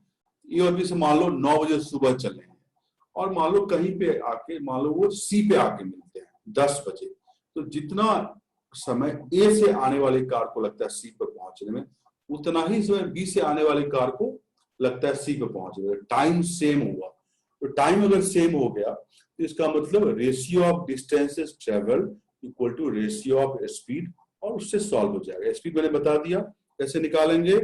ए और बी से मान लो 9 बजे सुबह चले हैं, और मान लो कहीं पे आके, मान लो वो सी पे आके मिलते हैं 10 बजे। तो जितना समय ए से आने वाली कार को लगता है सी पर पहुंचने में, उतना ही समय बी से आने वाली कार को लगता है सी पे पहुंचने में। टाइम सेम हुआ, तो टाइम अगर सेम हो गया तो इसका मतलब ratio of distances travel equal to ratio of speed, और उससे सॉल्व हो जाएगा। स्पीड मैंने बता दिया कैसे निकालेंगे।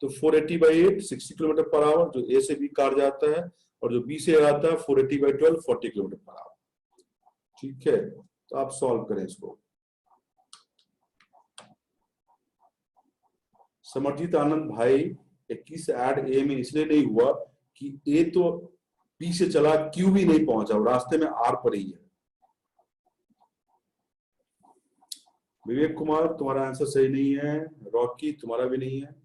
तो 480/8 60 किलोमीटर पर आवर जो ए से बी कार जाता है, और जो बी से आता है 480/12 40 किलोमीटर पर आवर। ठीक है, तो आप सॉल्व करें इसको। समरजीत आनंद भाई, 21 ऐड ए में इसलिए नहीं हुआ कि ए तो बी से चला, क्यू भी नहीं पहुंचा, रास्ते में आर पर ही है। विवेक कुमार, तुम्हारा आंसर सही नहीं है। रॉकी, तुम्हारा भी नहीं है।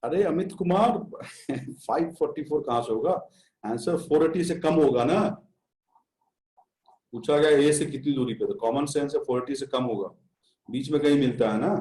अरे अमित कुमार, 544 कहां से होगा? आंसर 480 से कम होगा ना। पूछा गया ए से कितनी दूरी पे, तो कॉमन सेंस है 480 से कम होगा, बीच में कहीं मिलता है ना।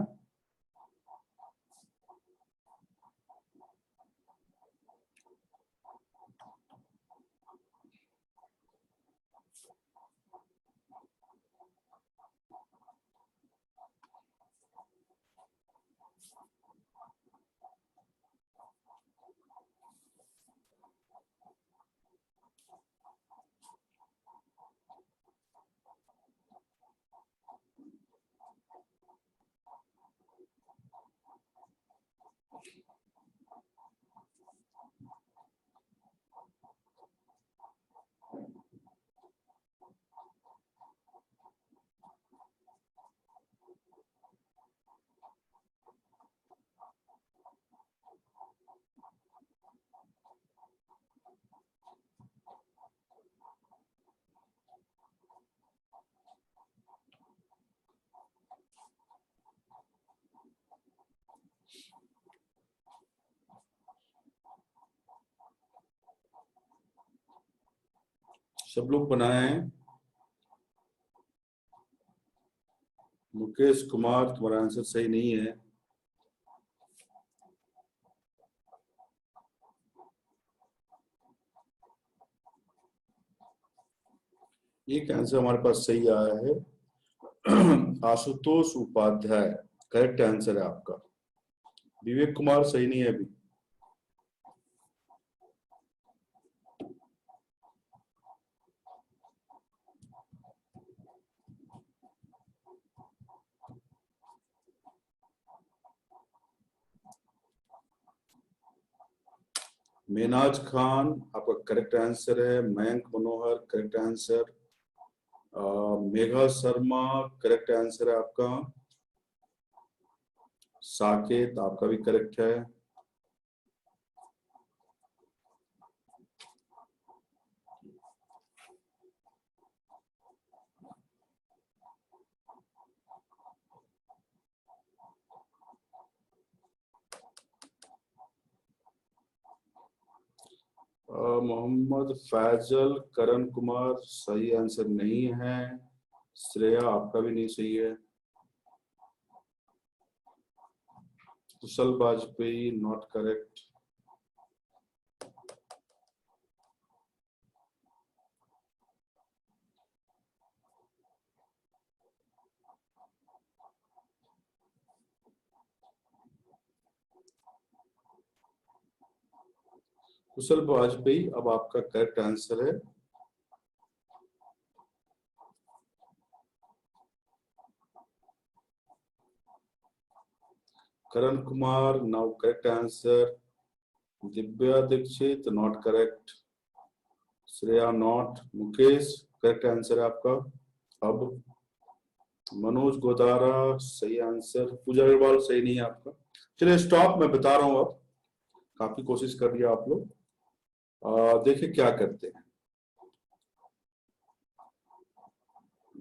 सब लोग बनाए हैं। मुकेश कुमार, तुम्हारा आंसर सही नहीं है। एक आंसर हमारे पास सही आया है, आशुतोष उपाध्याय, करेक्ट आंसर है आपका। विवेक कुमार सही नहीं है अभी। मेनाज खान आपका करेक्ट आंसर है। Mayank Manohar correct answer. Megha Sharma correct answer है आपका। साकेत आपका भी करेक्ट है। मोहम्मद फैजल, करण कुमार सही आंसर नहीं है। श्रेया आपका भी नहीं सही है। Kushal Vajpayee not correct. कुशल वाजपेयी अब आपका करेक्ट आंसर है। Karan Kumar now correct answer. Divya Dixit not correct. Shreya not, Mukesh correct answer है आपका। अब मनोज गोदारा सही आंसर, पूजा अग्रवाल सही नहीं है आपका। चलिए स्टॉप, मैं बता रहा हूं। अब काफी कोशिश कर लिया आप लोग। देखिए क्या करते हैं।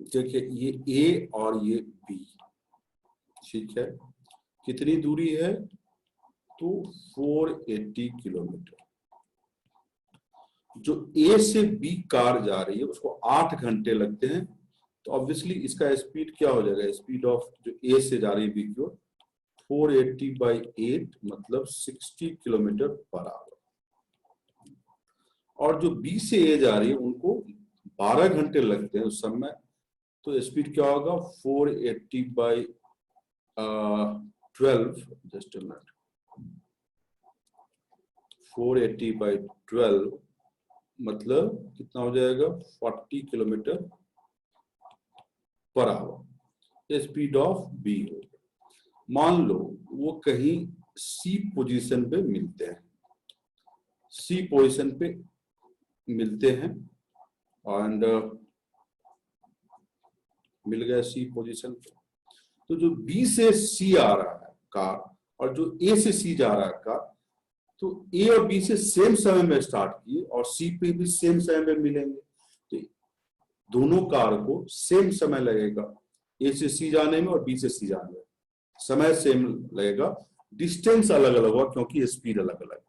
देखिए ये ए और ये बी, ठीक है, कितनी दूरी है, तो 480 किलोमीटर। जो ए से बी कार जा रही है उसको 8 घंटे लगते हैं, तो ऑब्वियसली इसका स्पीड क्या हो जाएगा, स्पीड ऑफ जो ए से जा रही है बी की ओर, 480/8 मतलब 60 किलोमीटर पर आवर। और जो बी से ए जा रही है उनको 12 घंटे लगते हैं उस समय, तो स्पीड क्या होगा, 480/12, जस्ट अ मिनट, 480/12 मतलब कितना हो जाएगा, 40 kilometre per our speed of B हो। मान लो वो कहीं सी पोजीशन पे मिलते हैं, सी पोजीशन पे मिलते हैं, एंड मिल गया सी पोजीशन पे। तो जो बी से सी आ रहा है कार और जो ए से सी जा रहा है कार, तो ए और बी से सेम समय में स्टार्ट किए और सी पे भी सेम समय में मिलेंगे, तो दोनों कार को सेम समय लगेगा, ए से सी जाने में और बी से सी जाने में समय सेम लगेगा, डिस्टेंस अलग अलग होगा क्योंकि स्पीड अलग अलग है।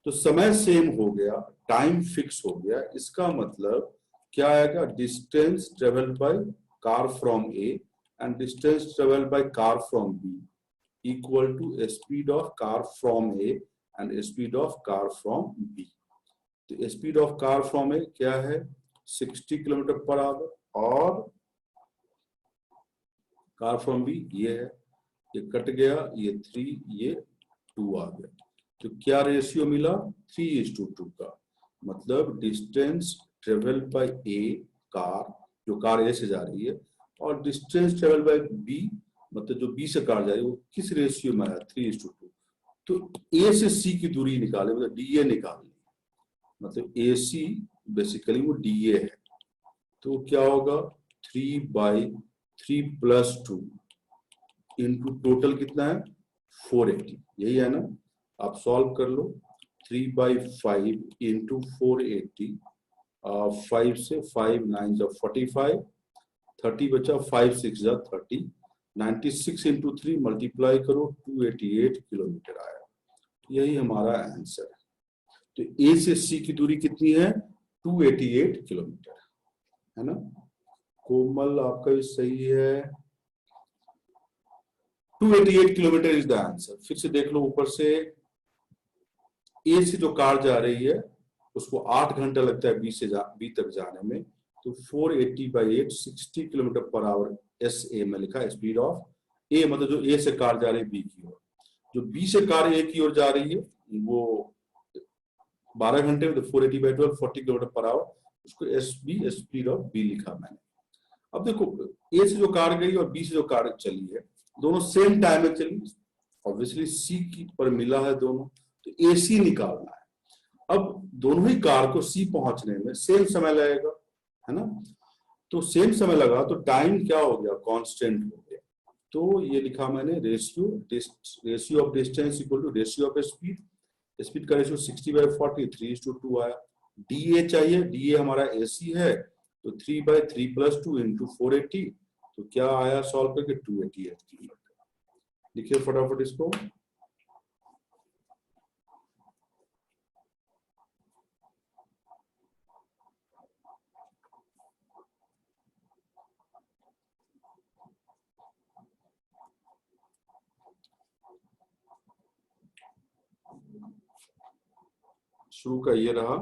तो समय सेम हो गया, टाइम फिक्स हो गया, इसका मतलब क्या आएगा, distance travelled by car from A and distance travelled by car from B equal to speed of car from A and speed of car from B. तो speed of car from A क्या है, 60 किलोमीटर पर आवर, और कार फ्रॉम बी ये है, ये कट गया, ये 3, ये 2 आ गया। तो क्या रेशियो मिला, 3:2 का। मतलब distance travel by A car, जो कार ए से जा रही है, और डिस्टेंस ट्रेवल बाय बी मतलब जो बी से कार जा रही है, वो किस रेशियो में है, 3:2। तो ए से सी की दूरी निकाले, मतलब डीए निकालनी, मतलब ए सी बेसिकली वो डीए है। तो क्या होगा, 3/3 + 2 इंटू टोटल कितना है, 480, यही है ना। आप सॉल्व कर लो, 3/5 इंटू 480, 5 से 5 9 जा 45, 30 बचा, 5 6 जा 30, 96 इंटू 3 मल्टीप्लाई करो, 288 किलोमीटर आया। यही हमारा आंसर है। तो ए से सी की दूरी कितनी है, 288 किलोमीटर, है ना। कोमल आपका भी सही है, 288 किलोमीटर इज द आंसर। फिर से देख लो ऊपर से, ए से जो कार जा रही है उसको 8 घंटा लगता है बी तक जाने में, तो 480/8 60 kilometre per our S A में लिखा है, स्पीड ऑफ ए मतलब जो ए से कार जा रही है बी की ओर, जो बी से कार ए की ओर जा रही है वो 12 घंटे में, तो 480/12 40 किलोमीटर पर आवर, उसको S B speed of B लिखा मैंने। अब देखो ए से जो कार गई और बी से जो कार चली है, दोनों सेम टाइम में चली, ऑब्वियसली सी की पर मिला है दोनों, तो एसी निकालना है। अब दोनों ही कार को सी पहुंचने में सेम समय लगेगा, है ना। तो सेम समय लगा तो टाइम क्या हो गया, कांस्टेंट हो गया। तो ये लिखा मैंने, ratio of distance equal to ratio of speed. Speed का रेशियो 60/40 3:2 आया। डी ए चाहिए, डी ए हमारा एसी है, तो 3/3 + 2 इंटू 480, तो क्या आया सॉल्व करके, 288 किलोमीटर। लिखिए फटाफट इसको। शुरू का ये रहा,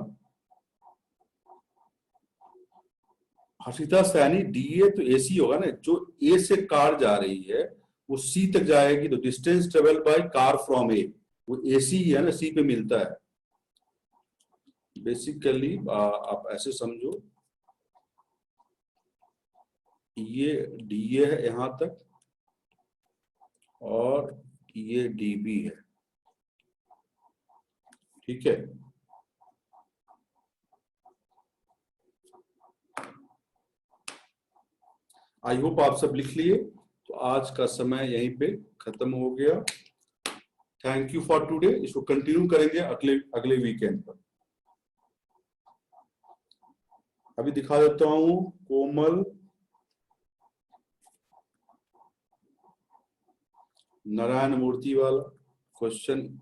हर्षिता सैनी, डीए तो एसी होगा ना, जो ए से कार जा रही है वो सी तक जाएगी, तो distance travel by car from A, वो एसी ही है ना, सी पे मिलता है। बेसिकली आप ऐसे समझो, ये डीए है यहां तक और ये डीबी है, ठीक है। आई होप आप सब लिख लिए। तो आज का समय यहीं पे खत्म हो गया। Thank you for today. इसको कंटिन्यू करेंगे अगले अगले वीकेंड पर। अभी दिखा देता हूं। कोमल, नारायण मूर्ति वाला क्वेश्चन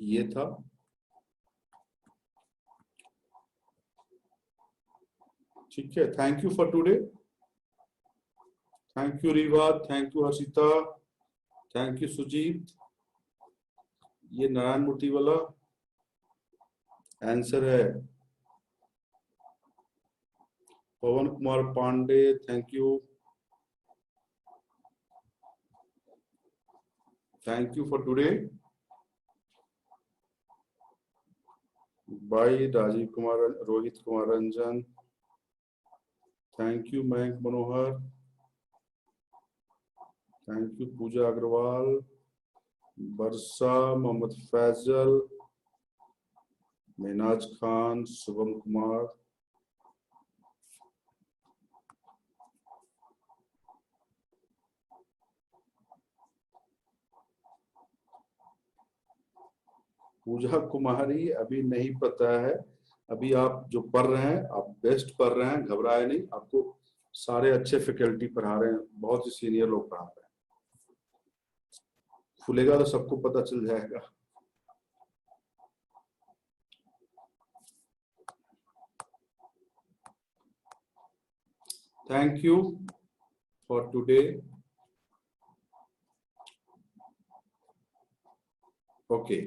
ये था। ठीक है, thank you for today. Thank you Reeva, thank you Harshita, thank you Sujeet. ये नारायण मूर्ति वाला आंसर है। Pawan Kumar Pandey, thank you. Thank you for today. Bye Rajeev Kumar, Rohit Kumar Ranjan, thank you Mayank Manohar, thank you Pooja Agarwal, Varsha, Mohammad Faisal, Menaj Khan, Shubham Kumar. Pooja Kumari अभी नहीं पता है। अभी आप जो पढ़ रहे हैं, आप बेस्ट पढ़ रहे हैं, घबराए नहीं। आपको सारे अच्छे फैकल्टी पढ़ा रहे हैं, बहुत ही सीनियर लोग पढ़ा रहे हैं। खुलेगा तो सबको पता चल जाएगा। Thank you for today. Okay.